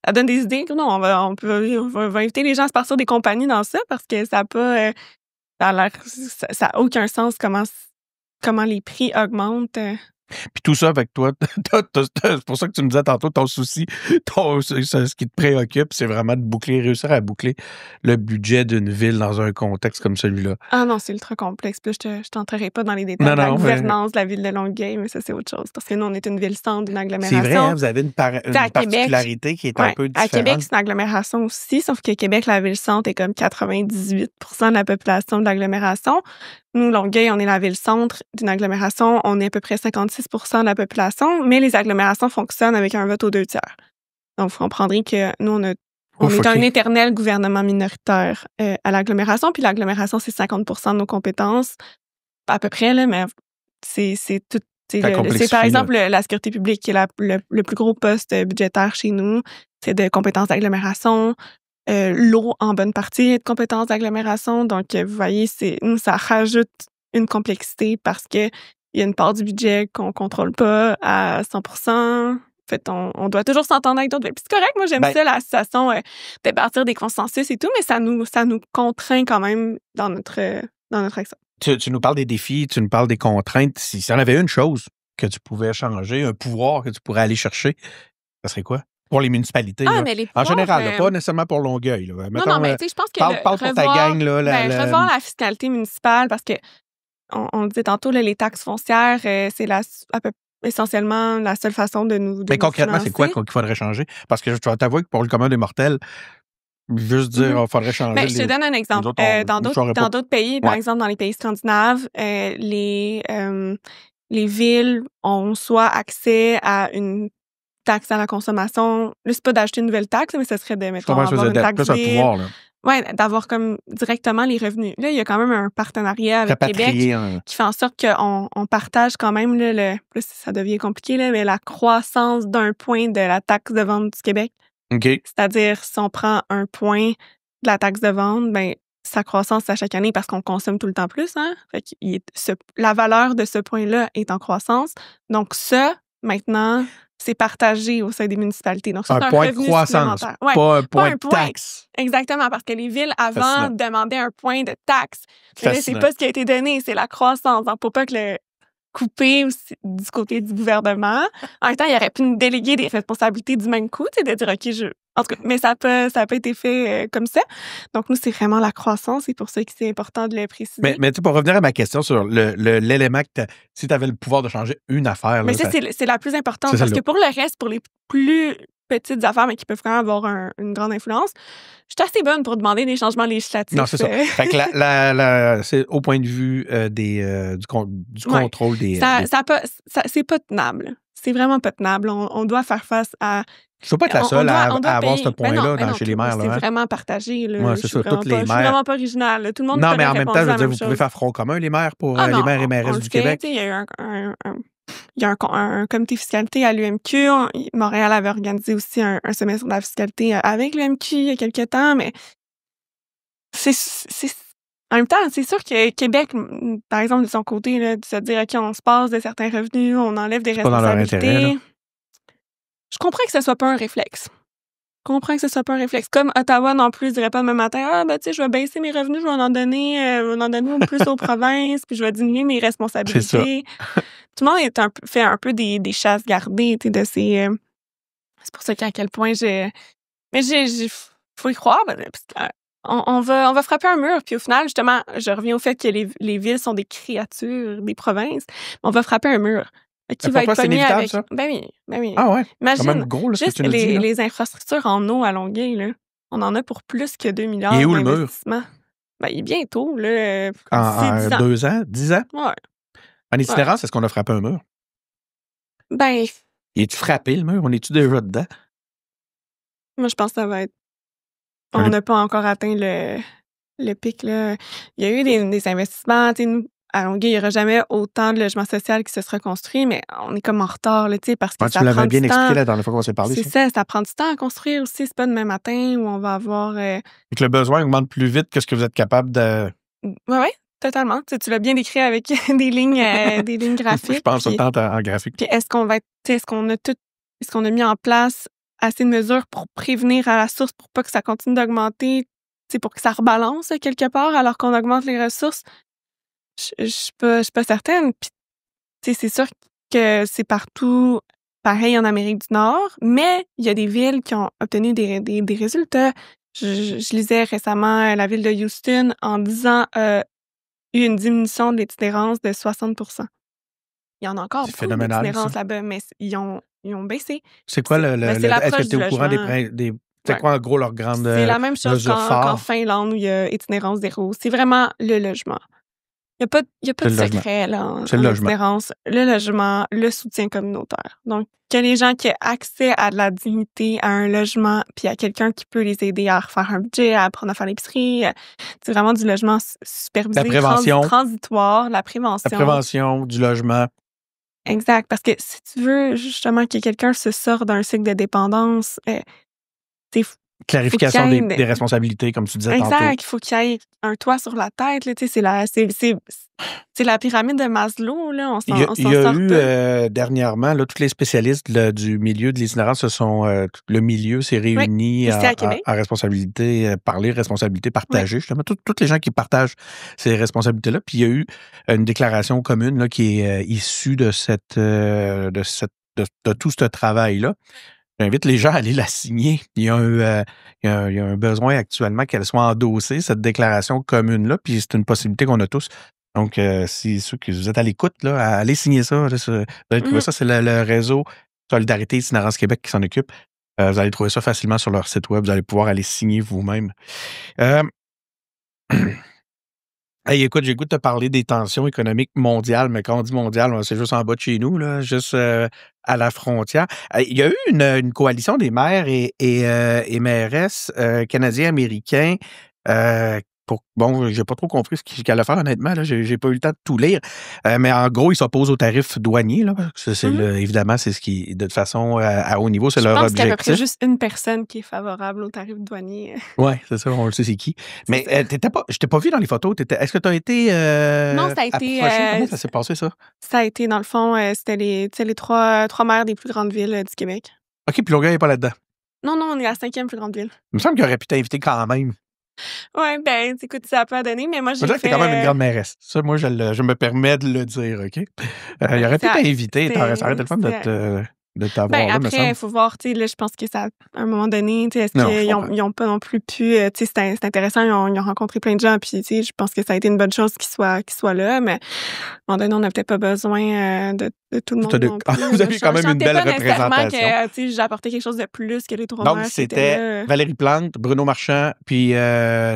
Speaker 2: Ça donne des idées. Non, on va inviter les gens à se partir des compagnies dans ça parce que ça n'a pas... ça a aucun sens comment les prix augmentent.
Speaker 1: Puis tout ça avec toi, c'est pour ça que tu me disais tantôt, ton souci, ce qui te préoccupe, c'est vraiment de réussir à boucler le budget d'une ville dans un contexte comme celui-là.
Speaker 2: Ah non, c'est ultra complexe. Puis je t'entrerai pas dans les détails de la gouvernance de la ville de Longueuil, mais ça, c'est autre chose. Parce que nous, on est une ville-centre d'une agglomération.
Speaker 1: C'est vrai, hein, vous avez une particularité qui est un peu différente.
Speaker 2: À Québec, c'est une agglomération aussi, sauf que Québec, la ville-centre est comme 98% de la population de l'agglomération. Nous, Longueuil, on est la ville-centre d'une agglomération. On est à peu près 56% de la population, mais les agglomérations fonctionnent avec un vote aux 2 tiers. Donc, vous comprendrez que nous, on est un éternel gouvernement minoritaire à l'agglomération, puis l'agglomération, c'est 50% de nos compétences, à peu près, là, mais c'est tout. C'est par exemple la sécurité publique qui est le plus gros poste budgétaire chez nous. C'est de compétences d'agglomération. L'eau, en bonne partie, est de compétences d'agglomération. Donc, vous voyez, ça rajoute une complexité parce qu'il y a une part du budget qu'on ne contrôle pas à 100%. En fait, on doit toujours s'entendre avec d'autres. Puis c'est correct, moi, j'aime ça, la situation de partir des consensus et tout, mais ça nous contraint quand même dans notre action.
Speaker 1: Tu nous parles des défis, tu nous parles des contraintes. Si on avait une chose que tu pouvais changer, un pouvoir que tu pourrais aller chercher, ça serait quoi? Pour les municipalités.
Speaker 2: Mais les pouvoirs,
Speaker 1: en général, pas nécessairement pour Longueuil. Là. Mettons,
Speaker 2: non, mais tu sais, je pense que
Speaker 1: parle pour ta gang. Là,
Speaker 2: revoir la fiscalité municipale, parce que on le disait tantôt, là, les taxes foncières, c'est essentiellement la seule façon de nous
Speaker 1: mais concrètement, c'est quoi qu'il faudrait changer? Parce que je dois t'avouer que pour le commun des mortels, juste dire qu'il faudrait changer.
Speaker 2: Mais je te donne un exemple. Dans d'autres pays, par exemple, dans les pays scandinaves, les villes ont soit accès à une taxe à la consommation. Là, c'est pas d'acheter une nouvelle taxe, mais ce serait de, mettons, avoir une taxe ville. Oui, d'avoir comme directement les revenus. Là, il y a quand même un partenariat avec Québec qui fait en sorte qu'on partage quand même, là, ça devient compliqué, là, mais la croissance d'un point de la taxe de vente du Québec.
Speaker 1: Okay.
Speaker 2: C'est-à-dire, si on prend un point de la taxe de vente, ben sa croissance à chaque année parce qu'on consomme tout le temps plus. Hein? Fait que la valeur de ce point-là est en croissance. Donc ça, maintenant, c'est partagé au sein des municipalités. Donc, c'est un
Speaker 1: point
Speaker 2: revenu
Speaker 1: de croissance, pas un point de taxe.
Speaker 2: Exactement, parce que les villes, avant, demandaient un point de taxe. Là, c'est pas ce qui a été donné, c'est la croissance. Donc, pour pas que le couper du côté du gouvernement. En même temps, il aurait pu nous déléguer des responsabilités du même coup, de dire, OK, en tout cas, mais ça a pas été fait comme ça. Donc, nous, c'est vraiment la croissance. C'est pour ça que c'est important de le préciser.
Speaker 1: Mais pour revenir à ma question sur l'élément que si tu avais le pouvoir de changer une affaire...
Speaker 2: Mais là, c'est la plus importante. Parce que pour le reste, pour les plus petites affaires, mais qui peuvent quand même avoir une grande influence, je suis assez bonne pour demander des changements législatifs.
Speaker 1: Non, c'est ça. Fait que c'est au point de vue du contrôle des...
Speaker 2: c'est pas tenable. C'est vraiment pas tenable. On doit faire face à...
Speaker 1: Je ne veux pas être la seule à avoir ce point-là chez les maires.
Speaker 2: C'est vraiment partagé.
Speaker 1: Oui, c'est ça. Toutes les maires.
Speaker 2: Je suis vraiment pas originale. Tout le monde
Speaker 1: non, mais en même temps, je veux dire, vous pouvez faire front commun, les maires, pour les maires et mairesses du Québec.
Speaker 2: Il y a un comité fiscalité à l'UMQ. Montréal avait organisé aussi un semestre de la fiscalité avec l'UMQ il y a quelques temps, mais c'est En même temps, c'est sûr que Québec, par exemple, de son côté, là, de se dire, OK, on se passe de certains revenus, on enlève des responsabilités.
Speaker 1: Pas dans leur intérêt, là.
Speaker 2: Je comprends que ce soit pas un réflexe. Comme Ottawa non plus, je dirais pas demain matin, tu sais, je vais baisser mes revenus, je vais en donner plus aux provinces, puis je vais diminuer mes responsabilités.
Speaker 1: C'est ça.
Speaker 2: Tout le monde fait un peu des chasses gardées, tu sais, de ces... c'est pour ça qu'à quel point Mais faut y croire, parce que, on va frapper un mur, puis au final, justement, je reviens au fait que les villes sont des créatures des provinces, mais on va frapper un mur. Qui va être pogné avec...
Speaker 1: Ça?
Speaker 2: Ben oui.
Speaker 1: Ah ouais?
Speaker 2: Imagine,
Speaker 1: quand même gros, là, ce
Speaker 2: juste
Speaker 1: que tu nous dis, là.
Speaker 2: les infrastructures en eau à Longueuil, là, on en a pour plus que 2 milliards
Speaker 1: Il est où, le mur?
Speaker 2: d'investissements. Ben, il est bientôt, là.
Speaker 1: En 2 ans? 10 ans?
Speaker 2: Ouais.
Speaker 1: En itinérance, est-ce qu'on a frappé un mur?
Speaker 2: Ben,
Speaker 1: Es-tu frappé, le mur? On est-tu déjà dedans?
Speaker 2: moi, je pense que ça va être... On n'a pas encore atteint le pic, là. Il y a eu des investissements, tu sais, nous, à Longueuil, il n'y aura jamais autant de logements sociaux qui se sera construit, mais on est comme en retard, là, tu sais, parce que ça
Speaker 1: tu l'avais
Speaker 2: prend
Speaker 1: bien
Speaker 2: du temps.
Speaker 1: expliqué la dernière fois qu'on s'est parlé.
Speaker 2: C'est ça prend du temps à construire aussi. C'est pas demain matin où on va avoir...
Speaker 1: Et que le besoin augmente plus vite que ce que vous êtes capable de...
Speaker 2: Oui, totalement. Tu l'as bien décrit avec des lignes graphiques.
Speaker 1: Je pense autant en graphique.
Speaker 2: Puis est-ce qu'on a mis en place assez de mesures pour prévenir à la source pour pas que ça continue d'augmenter, pour que ça rebalance quelque part alors qu'on augmente les ressources? Je suis pas certaine. Puis, c'est sûr que c'est partout pareil en Amérique du Nord, mais il y a des villes qui ont obtenu des résultats. Je lisais récemment la ville de Houston en disant eu une diminution de l'itinérance de 60%. Il y en a encore beaucoup d'itinérance là-bas, mais ils ont baissé.
Speaker 1: C'est quoi est-ce que tu es au courant c'est quoi en gros leur grande
Speaker 2: C'est la même chose qu'en Finlande où il y a itinérance zéro. C'est vraiment le logement. Il n'y a pas de secret là, en itinérance. Le logement, le soutien communautaire. Donc, que les gens qui aient accès à de la dignité, à un logement, puis à quelqu'un qui peut les aider à refaire un budget, à apprendre à faire l'épicerie. C'est vraiment du logement supervisé,
Speaker 1: la prévention,
Speaker 2: transitoire, la prévention.
Speaker 1: La prévention du logement.
Speaker 2: Exact, parce que si tu veux justement que quelqu'un se sorte d'un cycle de dépendance,
Speaker 1: clarification des responsabilités, comme tu disais tantôt.
Speaker 2: Exact, il faut qu'il y ait un toit sur la tête. Là, c'est la pyramide de Maslow. Là, on s'en sort.
Speaker 1: Il y a eu dernièrement, là, tous les spécialistes du milieu de l'itinérance le milieu s'est réuni à responsabilité, parler responsabilité partagée. Justement, tous les gens qui partagent ces responsabilités-là. Puis il y a eu une déclaration commune là, qui est issue de tout ce travail-là. J'invite les gens à aller la signer. Il y a un besoin actuellement qu'elle soit endossée, cette déclaration commune-là, puis c'est une possibilité qu'on a tous. Donc, si ceux qui vous êtes à l'écoute, là, allez signer ça. Là, vous allez trouver ça, c'est le réseau Solidarité Itinérance Québec qui s'en occupe. Vous allez trouver ça facilement sur leur site web. Vous allez pouvoir aller signer vous-même. Hey, écoute, j'ai le goût de te parler des tensions économiques mondiales, mais quand on dit mondial, c'est juste en bas de chez nous, là, juste à la frontière. Il y a eu une coalition des maires et mairesses canadiens-américains j'ai pas trop compris ce qu'elle allait faire, honnêtement. Là, j'ai pas eu le temps de tout lire. Mais en gros, ils s'opposent aux tarifs douaniers. Là, évidemment, c'est ce qui, de toute façon, à haut niveau, c'est leur objectif.
Speaker 2: Je pense qu'il y a à peu près juste une personne qui est favorable aux tarifs douaniers.
Speaker 1: Oui, c'est ça, on le sait c'est qui. Mais je t'ai pas vu dans les photos. Est-ce que tu as été
Speaker 2: non, ça a été...
Speaker 1: Comment ça s'est passé, ça?
Speaker 2: Ça a été, dans le fond, c'était les trois maires des plus grandes villes du Québec.
Speaker 1: OK, puis Longueuil n'est pas là-dedans?
Speaker 2: Non, on est la 5e plus grande ville.
Speaker 1: Il me semble qu'il aurait pu t'inviter quand même.
Speaker 2: Oui, ben, écoute, ça n'a pas donné, mais moi, j'ai fait...
Speaker 1: t'es quand même une grande mairesse. Ça, moi, je me permets de le dire, OK? Il aurait pu t'inviter. Ça aurait été le fun de t'avoir là,
Speaker 2: après, il faut voir, tu sais, là, je pense que ça, à un moment donné, tu sais, est-ce qu'ils n'ont pas non plus pu, tu sais, c'est intéressant, ils ont rencontré plein de gens, puis, tu sais, je pense que ça a été une bonne chose qu'ils soient là, mais à un moment donné, on n'a peut-être pas besoin de tout le monde non plus.
Speaker 1: Vous avez quand même une belle représentation.
Speaker 2: Que, tu sais, j'ai apporté quelque chose de plus que les trois maires.
Speaker 1: Donc, c'était Valérie Plante, Bruno Marchand, puis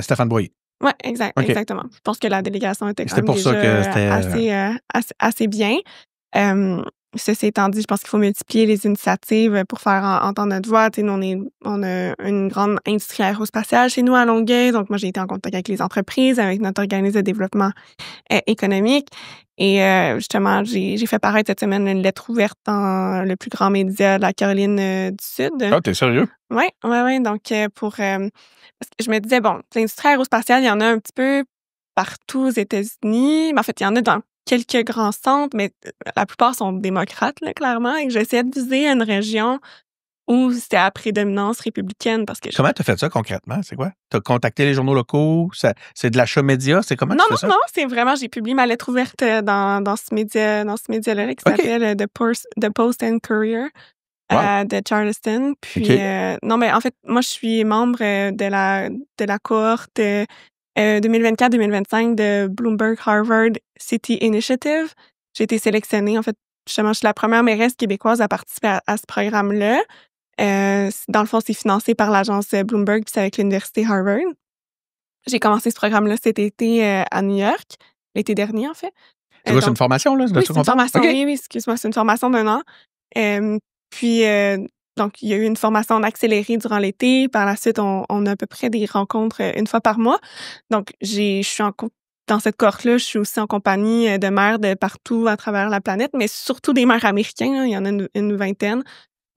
Speaker 1: Stéphane Boyer.
Speaker 2: Oui, exactement. Je pense que la délégation était quand même déjà assez bien. Ceci étant dit, je pense qu'il faut multiplier les initiatives pour faire entendre notre voix. Tu sais, nous, on a une grande industrie aérospatiale chez nous à Longueuil. Donc, moi, j'ai été en contact avec les entreprises, avec notre organisme de développement économique. Et justement, j'ai fait paraître cette semaine une lettre ouverte dans le plus grand média de la Caroline du Sud.
Speaker 1: Ah, t'es sérieux?
Speaker 2: Oui. Donc, parce que je me disais, bon, l'industrie aérospatiale, il y en a un petit peu partout aux États-Unis. Mais en fait, il y en a dans quelques grands centres, mais la plupart sont démocrates, là, clairement. Et j'essayais de viser une région où c'était à prédominance républicaine. Parce que
Speaker 1: comment tu as fait ça concrètement? C'est quoi? Tu as contacté les journaux locaux? C'est de l'achat média? C'est comment tu fais ça?
Speaker 2: Non, c'est vraiment, j'ai publié ma lettre ouverte dans ce média-là qui s'appelle The Post and Courier de Charleston. Puis, non, mais en fait, moi, je suis membre de la cohorte 2024-2025 de Bloomberg Harvard City Initiative. J'ai été sélectionnée, en fait, justement, je suis la première mairesse québécoise à participer à ce programme-là. Dans le fond, c'est financé par l'agence Bloomberg, puis c'est avec l'université Harvard. J'ai commencé ce programme-là cet été à New York, l'été dernier, en fait.
Speaker 1: C'est quoi, c'est une formation, là?
Speaker 2: Oui, c'est une formation, oui, excuse-moi, c'est une formation d'1 an. Puis, donc, il y a eu une formation accélérée durant l'été. Par la suite, on a à peu près des rencontres une fois par mois. Donc, je suis dans cette cohorte-là, je suis aussi en compagnie de maires de partout à travers la planète, mais surtout des maires américains, hein, il y en a une vingtaine.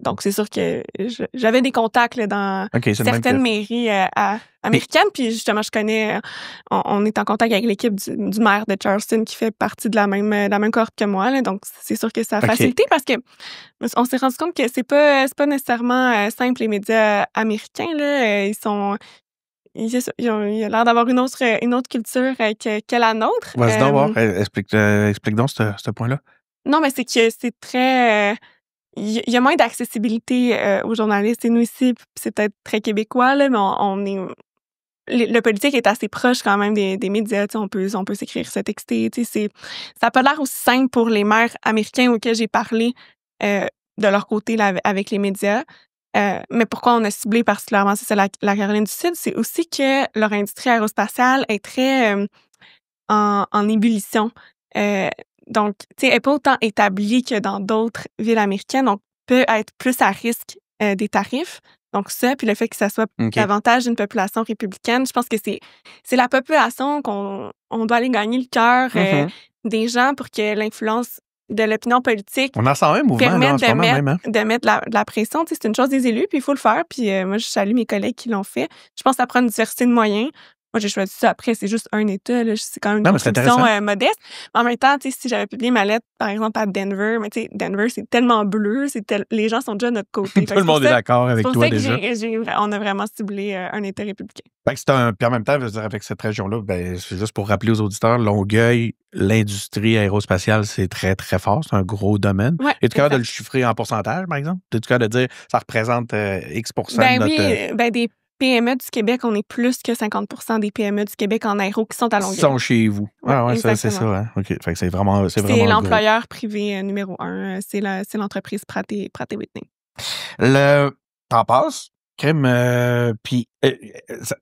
Speaker 2: Donc, c'est sûr que j'avais des contacts là, dans certaines mairies américaines. Puis, justement, je connais... On est en contact avec l'équipe du maire de Charleston qui fait partie de la même cohorte que moi. Là, donc, c'est sûr que ça a facilité parce que on s'est rendu compte que c'est pas nécessairement simple, les médias américains. Là, il a l'air d'avoir une autre culture que la nôtre.
Speaker 1: Vas-y donc voir. Explique donc ce point-là.
Speaker 2: Non, mais c'est que c'est très... Il y a moins d'accessibilité aux journalistes. Et nous, ici, c'est peut-être très québécois, là, mais on est... Le politique est assez proche quand même des médias. On peut s'écrire, se texter. Ça n'a pas l'air aussi simple pour les maires américains auxquels j'ai parlé de leur côté là, avec les médias. Mais pourquoi on a ciblé particulièrement la Caroline du Sud? C'est aussi que leur industrie aérospatiale est très en ébullition. Donc, tu sais, elle n'est pas autant établie que dans d'autres villes américaines. Donc, peut être plus à risque des tarifs. Donc, ça, puis le fait que ça soit davantage une population républicaine, je pense que c'est la population qu'on doit aller gagner le cœur des gens pour que l'influence de l'opinion politique
Speaker 1: on en sent un mouvement
Speaker 2: permette
Speaker 1: de
Speaker 2: mettre de la pression. Tu sais, c'est une chose des élus, puis il faut le faire. Puis moi, je salue mes collègues qui l'ont fait. Je pense que ça prend une diversité de moyens. Moi, j'ai choisi ça. Après, c'est juste un État. Là. C'est quand même une contribution modeste. Mais en même temps, si j'avais publié ma lettre, par exemple, à Denver, mais tu sais, Denver, c'est tellement bleu. Les gens sont déjà de notre côté.
Speaker 1: Tout le monde est d'accord avec toi déjà.
Speaker 2: On a vraiment ciblé un État républicain.
Speaker 1: Puis en même temps, je veux dire, avec cette région-là, c'est juste pour rappeler aux auditeurs, Longueuil, l'industrie aérospatiale, c'est très, très fort. C'est un gros domaine.
Speaker 2: Ouais,
Speaker 1: es-tu capable de le chiffrer en pourcentage, par exemple? Es-tu capable de dire ça représente X % de notre...
Speaker 2: des PME du Québec, on est plus que 50% des PME du Québec en aéro qui sont à Longueuil.
Speaker 1: Ils sont chez vous. Ouais, c'est ça. Hein? OK. Fait que c'est vraiment
Speaker 2: l'employeur privé numéro 1. C'est l'entreprise Pratt & Whitney.
Speaker 1: T'en passes? Crème, puis, tu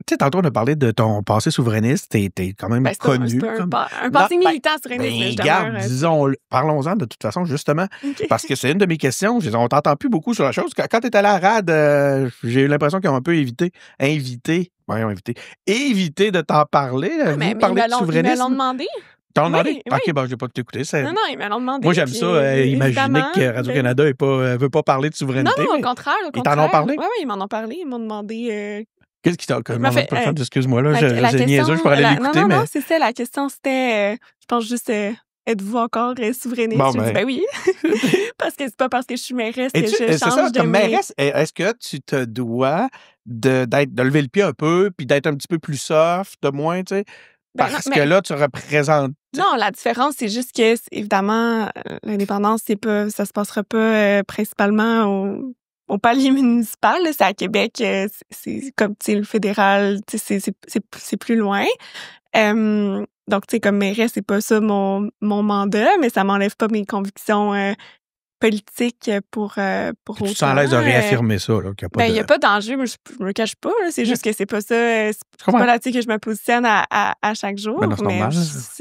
Speaker 1: sais, tantôt, on a parlé de ton passé souverainiste. T'es quand même connu.
Speaker 2: C'est un passé militant souverainiste.
Speaker 1: Parlons-en de toute façon, justement, parce que c'est une de mes questions. On t'entend plus beaucoup sur la chose. Quand t'es allé à la RAD, j'ai eu l'impression qu'ils ont un peu évité de t'en parler.
Speaker 2: Mais ils me l'ont demandé.
Speaker 1: T'en as demandé?
Speaker 2: Oui.
Speaker 1: OK, je vais pas t'écouter.
Speaker 2: Non, ils me l'ont demandé.
Speaker 1: Moi, j'aime ça, imaginer que Radio-Canada ne veut pas parler de souveraineté.
Speaker 2: Non, au contraire.
Speaker 1: Ils t'en ont parlé?
Speaker 2: Oui, ils m'en ont parlé. Ils m'ont demandé...
Speaker 1: Qu'est-ce qui t'a demandé? Excuse-moi, là, j'ai niaiseux, je pourrais aller l'écouter.
Speaker 2: Non, c'est ça. La question, c'était, je pense juste, êtes-vous encore souverainiste? Je dis, ben oui. Parce que c'est pas parce que je suis mairesse que je change de...
Speaker 1: Comme mairesse, est-ce que tu te dois de lever le pied un peu, puis d'être un petit peu plus soft, de moins, tu sais? Parce que là, tu représentes...
Speaker 2: Non, la différence, c'est juste que, évidemment, l'indépendance, ça se passera pas principalement au palier municipal. C'est à Québec, c'est comme, tu sais, le fédéral, tu sais, c'est plus loin. Donc, tu sais, comme mairesse, c'est pas ça mon mandat, mais ça m'enlève pas mes convictions politique pour
Speaker 1: tu te sens à l'aise de réaffirmer ça, là, qu'il n'y a pas
Speaker 2: il n'y a pas d'enjeu, mais je me cache pas, là, c'est juste que c'est pas ça, c'est pas là-dessus que je me positionne à chaque jour.
Speaker 1: Non, c'est normal,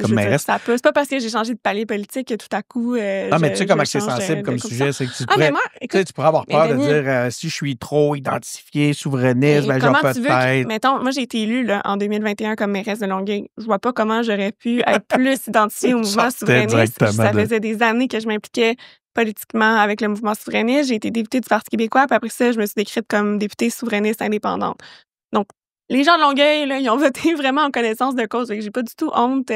Speaker 1: comme mairesse.
Speaker 2: C'est pas parce que j'ai changé de palier politique que tout à coup
Speaker 1: mais tu sais comment c'est sensible comme sujet, c'est que tu pourrais avoir peur de dire si je suis trop identifié, souverainiste, je vais peut-être...
Speaker 2: Mettons, moi j'ai été élue là, en 2021 comme mairesse de Longueuil. Je vois pas comment j'aurais pu être plus identifiée au mouvement souverainiste. Ça faisait des années que je m'impliquais politiquement avec le mouvement souverainiste. J'ai été députée du Parti québécois, puis après ça, je me suis décrite comme députée souverainiste indépendante. Donc, les gens de Longueuil, là, ils ont voté vraiment en connaissance de cause. J'ai pas du tout honte.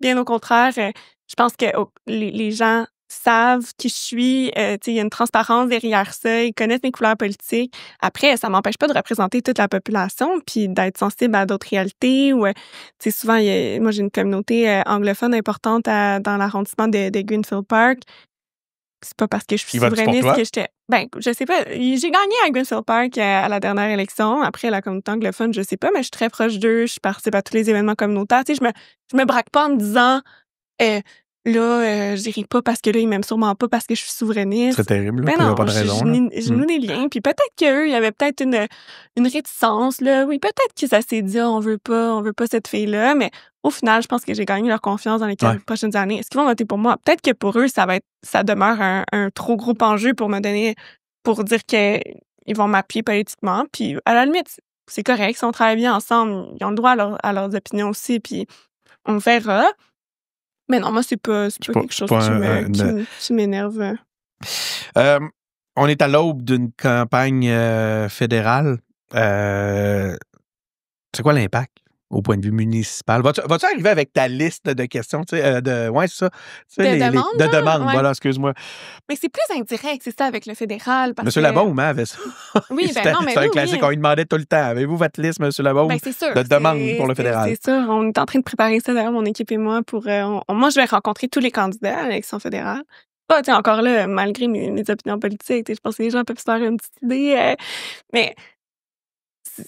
Speaker 2: Bien au contraire, je pense que les gens savent qui je suis. Il y a une transparence derrière ça. Ils connaissent mes couleurs politiques. Après, ça m'empêche pas de représenter toute la population puis d'être sensible à d'autres réalités. Ou, souvent, moi, j'ai une communauté anglophone importante dans l'arrondissement de Greenfield Park. C'est pas parce que je suis souverainiste que j'étais... Ben, je sais pas. J'ai gagné à Greenfield Park à la dernière élection. Après, la communauté anglophone, je sais pas, mais je suis très proche d'eux. Je participe à tous les événements communautaires. Tu sais, je me braque pas en me disant... je dirais pas parce que là, ils m'aiment sûrement pas parce que je suis souverainiste.
Speaker 1: C'est terrible,
Speaker 2: ben
Speaker 1: là,
Speaker 2: non,
Speaker 1: pas de raison.
Speaker 2: Je noue des liens. Puis peut-être qu'eux, il y avait peut-être une réticence, là. Oui, peut-être que ça s'est dit, on veut pas cette fille-là. Mais au final, je pense que j'ai gagné leur confiance dans les 4 prochaines années. Est-ce qu'ils vont voter pour moi? Peut-être que pour eux, ça demeure un trop gros enjeu pour dire qu'ils vont m'appuyer politiquement. Puis à la limite, c'est correct. Si on travaille bien ensemble, ils ont le droit à leurs opinions aussi. Puis on verra. Mais non, moi, c'est pas quelque chose qui m'énerve.
Speaker 1: On est à l'aube d'une campagne fédérale. C'est quoi l'impact au point de vue municipal? Vas-tu arriver avec ta liste de questions? C'est ça.
Speaker 2: De demandes,
Speaker 1: voilà, excuse-moi.
Speaker 2: Mais c'est plus indirect, c'est ça, avec le fédéral.
Speaker 1: Monsieur Labaume avait ça.
Speaker 2: Oui,
Speaker 1: ben non, mais c'est un classique. On lui demandait tout le temps. Avez-vous votre liste, Monsieur Labaume, de demandes pour le fédéral?
Speaker 2: C'est sûr. On est en train de préparer ça, d'ailleurs, mon équipe et moi, pour... moi, je vais rencontrer tous les candidats à l'élection fédérale. Encore là, malgré mes opinions politiques, je pense que les gens peuvent se faire une petite idée. Mais...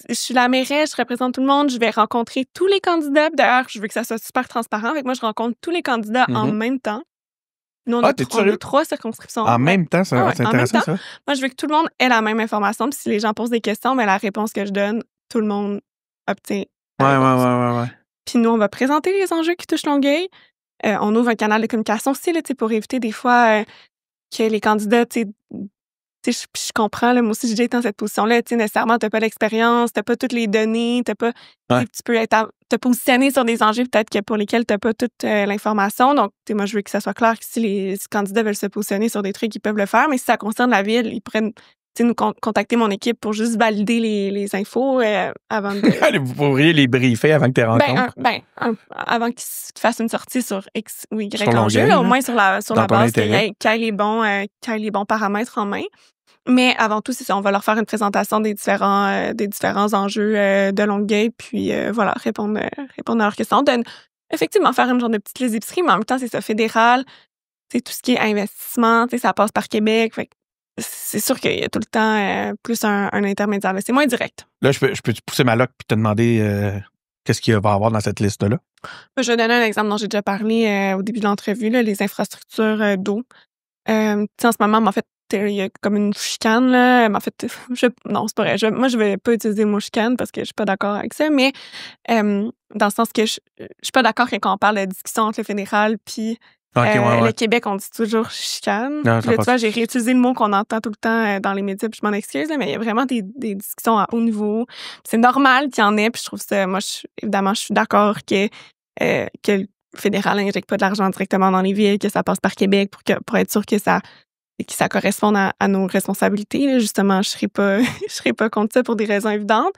Speaker 2: je suis la mairesse, je représente tout le monde, je vais rencontrer tous les candidats. D'ailleurs, je veux que ça soit super transparent. Avec moi, je rencontre tous les candidats en même temps. Nous, on a 3 circonscriptions.
Speaker 1: En même temps, c'est intéressant, ça.
Speaker 2: Moi, je veux que tout le monde ait la même information. Puis si les gens posent des questions, mais la réponse que je donne, tout le monde obtient.
Speaker 1: Ouais.
Speaker 2: Puis nous, on va présenter les enjeux qui touchent Longueuil. On ouvre un canal de communication aussi, là, pour éviter des fois que les candidats, je comprends, là, moi aussi, j'ai déjà été dans cette position-là. Nécessairement, t'as pas l'expérience, t'as pas toutes les données, tu peux te positionner sur des enjeux peut-être pour lesquels t'as pas toute l'information. Donc, moi, je veux que ça soit clair que si les candidats veulent se positionner sur des trucs, ils peuvent le faire. Mais si ça concerne la ville, ils pourraient nous contacter mon équipe pour juste valider les infos avant de...
Speaker 1: Vous pourriez les briefer avant que tu rencontres?
Speaker 2: Avant qu'ils fassent une sortie sur X ou Y enjeu, au moins sur la base qu'il y ait les bons paramètres en main. Mais avant tout, c'est ça, on va leur faire une présentation des différents enjeux de Longueuil, puis répondre à leurs questions. Effectivement, faire une genre de petite liste d'épicerie, mais en même temps, c'est ça, fédéral, tout ce qui est investissement, ça passe par Québec, fait c'est sûr qu'il y a tout le temps plus un intermédiaire. C'est moins direct.
Speaker 1: Là, je peux te pousser ma loque puis te demander qu'est-ce qu'il va y avoir dans cette liste-là?
Speaker 2: Je vais donner un exemple dont j'ai déjà parlé au début de l'entrevue, là, les infrastructures d'eau. En ce moment, en fait, il y a comme une chicane, là. En fait, non, c'est pas vrai. Moi, je vais pas utiliser le mot chicane parce que je suis pas d'accord avec ça, mais dans le sens que je suis pas d'accord quand on parle de discussion entre le fédéral puis le Québec, on dit toujours chicane.
Speaker 1: Non,
Speaker 2: puis là, tu vois, j'ai réutilisé le mot qu'on entend tout le temps dans les médias, puis je m'en excuse, là, mais il y a vraiment des discussions à haut niveau. C'est normal qu'il y en ait, puis je trouve ça... Moi, évidemment, je suis d'accord que le fédéral n'injecte pas de l'argent directement dans les villes, que ça passe par Québec pour être sûr que ça corresponde à nos responsabilités. Là. Justement, je serais pas contre ça pour des raisons évidentes.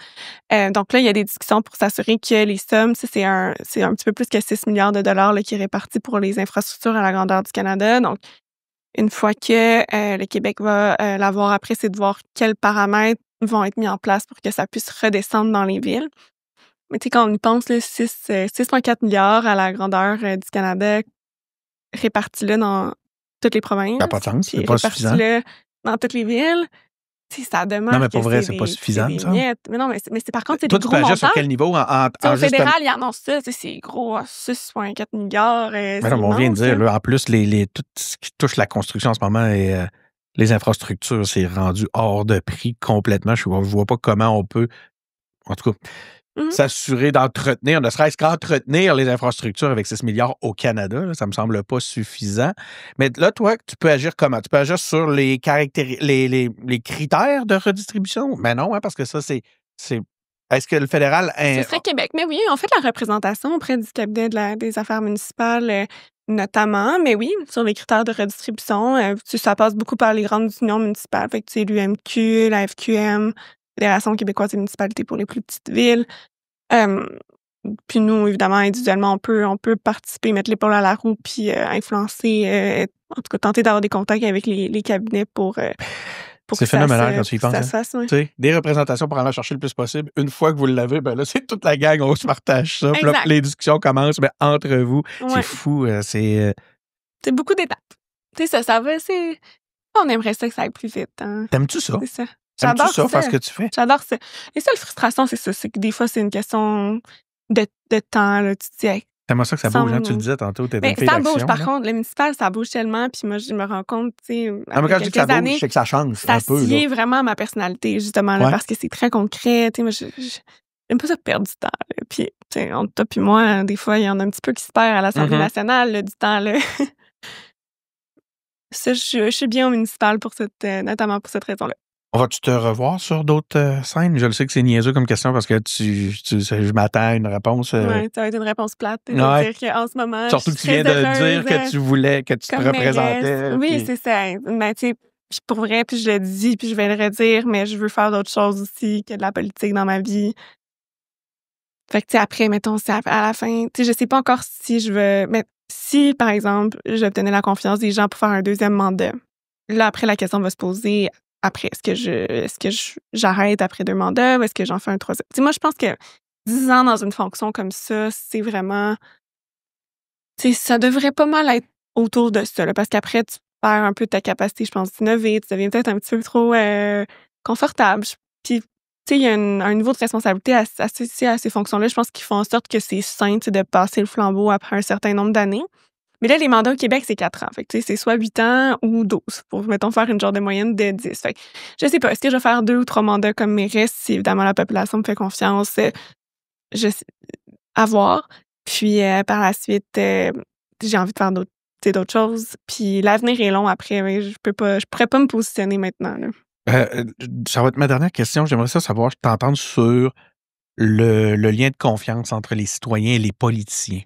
Speaker 2: Donc là, il y a des discussions pour s'assurer que les sommes, c'est un petit peu plus que 6 milliards de dollars là, qui est réparti pour les infrastructures à la grandeur du Canada. Donc, une fois que le Québec va l'avoir après, c'est de voir quels paramètres vont être mis en place pour que ça puisse redescendre dans les villes. Mais tu sais, quand on y pense, 6,4 milliards à la grandeur du Canada répartis là dans toutes les provinces.
Speaker 1: Ça n'a pas de sens, c'est pas suffisant.
Speaker 2: Là, dans toutes les villes, ça demeure.
Speaker 1: Non, mais pour vrai, c'est pas suffisant, ça.
Speaker 2: Mais non, mais c'est par contre, c'est
Speaker 1: des
Speaker 2: gros montants.
Speaker 1: Toi, tu peux agir sur quel niveau?
Speaker 2: Au fédéral, il annonce ça, c'est gros, 6,4 milliards.
Speaker 1: Mais non, on vient de dire, là, en plus, tout ce qui touche la construction en ce moment et les infrastructures, c'est rendu hors de prix complètement. Je ne vois pas comment on peut, en tout cas, s'assurer d'entretenir, ne serait-ce qu'entretenir les infrastructures avec 6 milliards au Canada. Là, ça me semble pas suffisant. Mais là, toi, tu peux agir comment? Tu peux agir sur les critères de redistribution? Mais non, parce que ça, c'est... Est-ce que le fédéral...
Speaker 2: Ce serait Québec. Mais oui, on fait la représentation auprès du cabinet des affaires municipales, notamment. Mais oui, sur les critères de redistribution, ça passe beaucoup par les grandes unions municipales. Fait que l'UMQ, la FQM, Fédération québécoise des municipalités pour les plus petites villes. Puis nous, évidemment, individuellement, on peut participer, mettre l'épaule à la roue, puis influencer, en tout cas, tenter d'avoir des contacts avec les cabinets pour
Speaker 1: c'est phénoménal quand tu y penses.
Speaker 2: Ça se fasse, oui.
Speaker 1: Des représentations pour aller en chercher le plus possible. Une fois que vous l'avez, ben là, c'est toute la gang, on se partage ça. Puis là, les discussions commencent entre vous. Ouais. C'est fou. C'est
Speaker 2: beaucoup d'étapes. Tu sais, ça va, on aimerait ça que ça aille plus vite. Hein.
Speaker 1: T'aimes-tu ça?
Speaker 2: C'est ça.
Speaker 1: J'adore ça, faire ce que tu fais?
Speaker 2: J'adore ça. Les seules frustrations, c'est ça. C'est que des fois, c'est une question de temps. Là. Tu te dis,
Speaker 1: t'aimes ça que ça bouge, hein? Tu le disais tantôt, t'es une fille
Speaker 2: ça bouge,
Speaker 1: d'action,
Speaker 2: par
Speaker 1: là.
Speaker 2: contre. Le municipal, ça bouge tellement. Puis moi, je me rends compte, tu sais,
Speaker 1: mais quand je dis que ça bouge, je sais que ça change un peu.
Speaker 2: Ça sied vraiment ma personnalité, justement, là, parce que c'est très concret. Tu sais, moi, j'aime pas ça perdre du temps. Là. Puis, tu sais, entre toi puis moi, des fois, il y en a un petit peu qui se perd à l'Assemblée nationale, là, du temps, là. Ça, je suis bien au municipal notamment pour cette raison-là.
Speaker 1: Vas-tu te revoir sur d'autres scènes? Je le sais que c'est niaiseux comme question parce que je m'attends à une réponse.
Speaker 2: Oui, ça va être une réponse plate. C'est-à-dire qu'en ce moment,
Speaker 1: surtout que tu viens de dire que tu voulais, que tu te représentais.
Speaker 2: Oui, c'est ça. Mais tu sais, pour vrai, puis je le dis, puis je vais le redire, mais je veux faire d'autres choses aussi que de la politique dans ma vie. Fait que, tu sais, après, mettons, c'est à la fin, tu sais, je sais pas encore si je veux... Mais si, par exemple, j'obtenais la confiance des gens pour faire un deuxième mandat, là, après, la question va se poser... Après, est-ce que j'arrête après 2 mandats ou est-ce que j'en fais un 3e? Tu sais, moi, je pense que 10 ans dans une fonction comme ça, c'est vraiment... Tu sais, ça devrait pas mal être autour de ça, là, parce qu'après, tu perds un peu ta capacité, je pense, d'innover. Tu deviens peut-être un petit peu trop confortable. Puis, tu sais, il y a un niveau de responsabilité associé à ces fonctions-là. Je pense qu'ils font en sorte que c'est sain de passer le flambeau après un certain nombre d'années. Mais là, les mandats au Québec, c'est 4 ans. Fait que, tu sais, c'est soit 8 ans ou 12 pour, mettons, faire une genre de moyenne de 10. Fait que, je sais pas, est-ce que je vais faire 2 ou 3 mandats comme mairesse si, évidemment, la population me fait confiance? À voir. Puis, par la suite, j'ai envie de faire d'autres choses. Puis, l'avenir est long après. Je pourrais pas me positionner maintenant, là.
Speaker 1: Ça va être ma dernière question. J'aimerais savoir, t'entendre sur le lien de confiance entre les citoyens et les politiciens.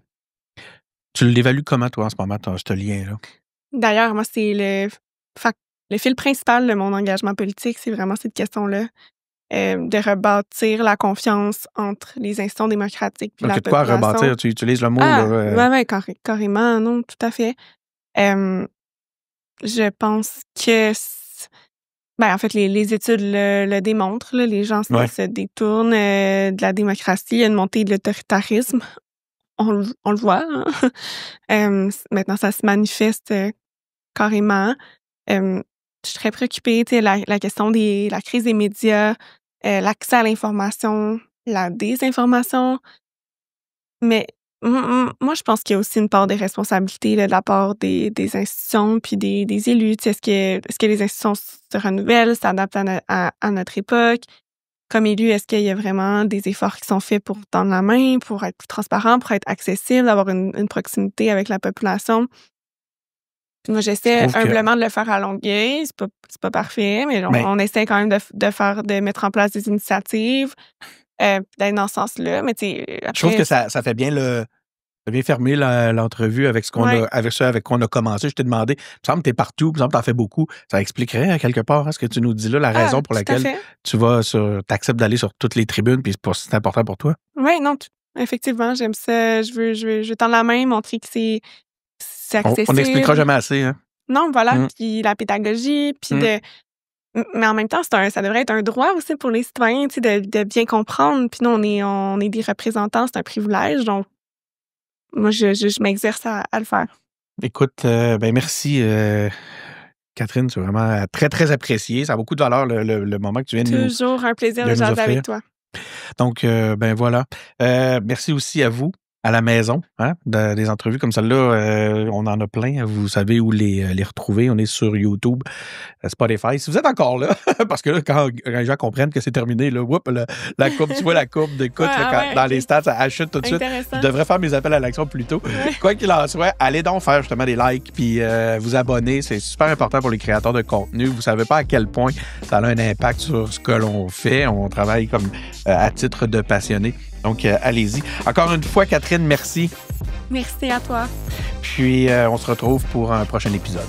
Speaker 1: Tu l'évalues comment, toi, en ce moment, ce lien-là?
Speaker 2: D'ailleurs, moi, c'est le fil principal de mon engagement politique, c'est vraiment cette question-là, de rebâtir la confiance entre les institutions démocratiques et la population.
Speaker 1: Quoi, rebâtir? Tu utilises le mot, là?
Speaker 2: Oui, carrément, non, tout à fait. Je pense que... en fait, les études le démontrent, là, les gens se détournent de la démocratie, il y a une montée de l'autoritarisme. On le voit. Hein? Maintenant, ça se manifeste carrément. Je suis très préoccupée. La question de la crise des médias, l'accès à l'information, la désinformation. Mais moi, je pense qu'il y a aussi une part de responsabilité là, de la part des institutions puis des élus. Est-ce que les institutions se renouvellent, s'adaptent à notre époque? Comme élu, est-ce qu'il y a vraiment des efforts qui sont faits pour tendre la main, pour être plus transparent, pour être accessible, avoir une proximité avec la population? Puis moi, j'essaie humblement de le faire à Longueuil. C'est pas parfait, mais on essaie quand même de mettre en place des initiatives, d'être dans ce sens-là. Mais après,
Speaker 1: je trouve que ça fait bien fermé l'entrevue avec avec quoi on a commencé. Je t'ai demandé, il me semble que t'es partout, il me semble que t'en fais beaucoup. Ça expliquerait quelque part ce que tu nous dis là, la raison pour laquelle t'acceptes d'aller sur toutes les tribunes, puis c'est important pour toi.
Speaker 2: Oui, non, effectivement, j'aime ça. Je veux tendre la main, montrer que c'est accessible.
Speaker 1: On n'expliquera jamais assez. Hein?
Speaker 2: Non, voilà. Puis la pédagogie, puis mais en même temps, ça devrait être un droit aussi pour les citoyens, de bien comprendre. Puis nous, on est des représentants, c'est un privilège, donc moi, je m'exerce à le faire.
Speaker 1: Écoute, merci, Catherine. C'est vraiment très, très apprécié. Ça a beaucoup de valeur, le moment que tu viens de nous offrir.
Speaker 2: Toujours un plaisir de jaser avec toi.
Speaker 1: Donc, voilà. Merci aussi à vous, à la maison, hein, des entrevues comme celle-là. On en a plein. Vous savez où les retrouver. On est sur YouTube, Spotify. Si vous êtes encore là, parce que là, quand les gens comprennent que c'est terminé, là, la courbe, tu vois la courbe d'écoute dans les stats, ça chute tout de suite. Je devrais faire mes appels à l'action plus tôt. Ouais. Quoi qu'il en soit, allez donc faire justement des likes puis vous abonner. C'est super important pour les créateurs de contenu. Vous savez pas à quel point ça a un impact sur ce que l'on fait. On travaille comme à titre de passionné. Donc, allez-y. Encore une fois, Catherine, merci.
Speaker 2: Merci à toi.
Speaker 1: Puis, on se retrouve pour un prochain épisode.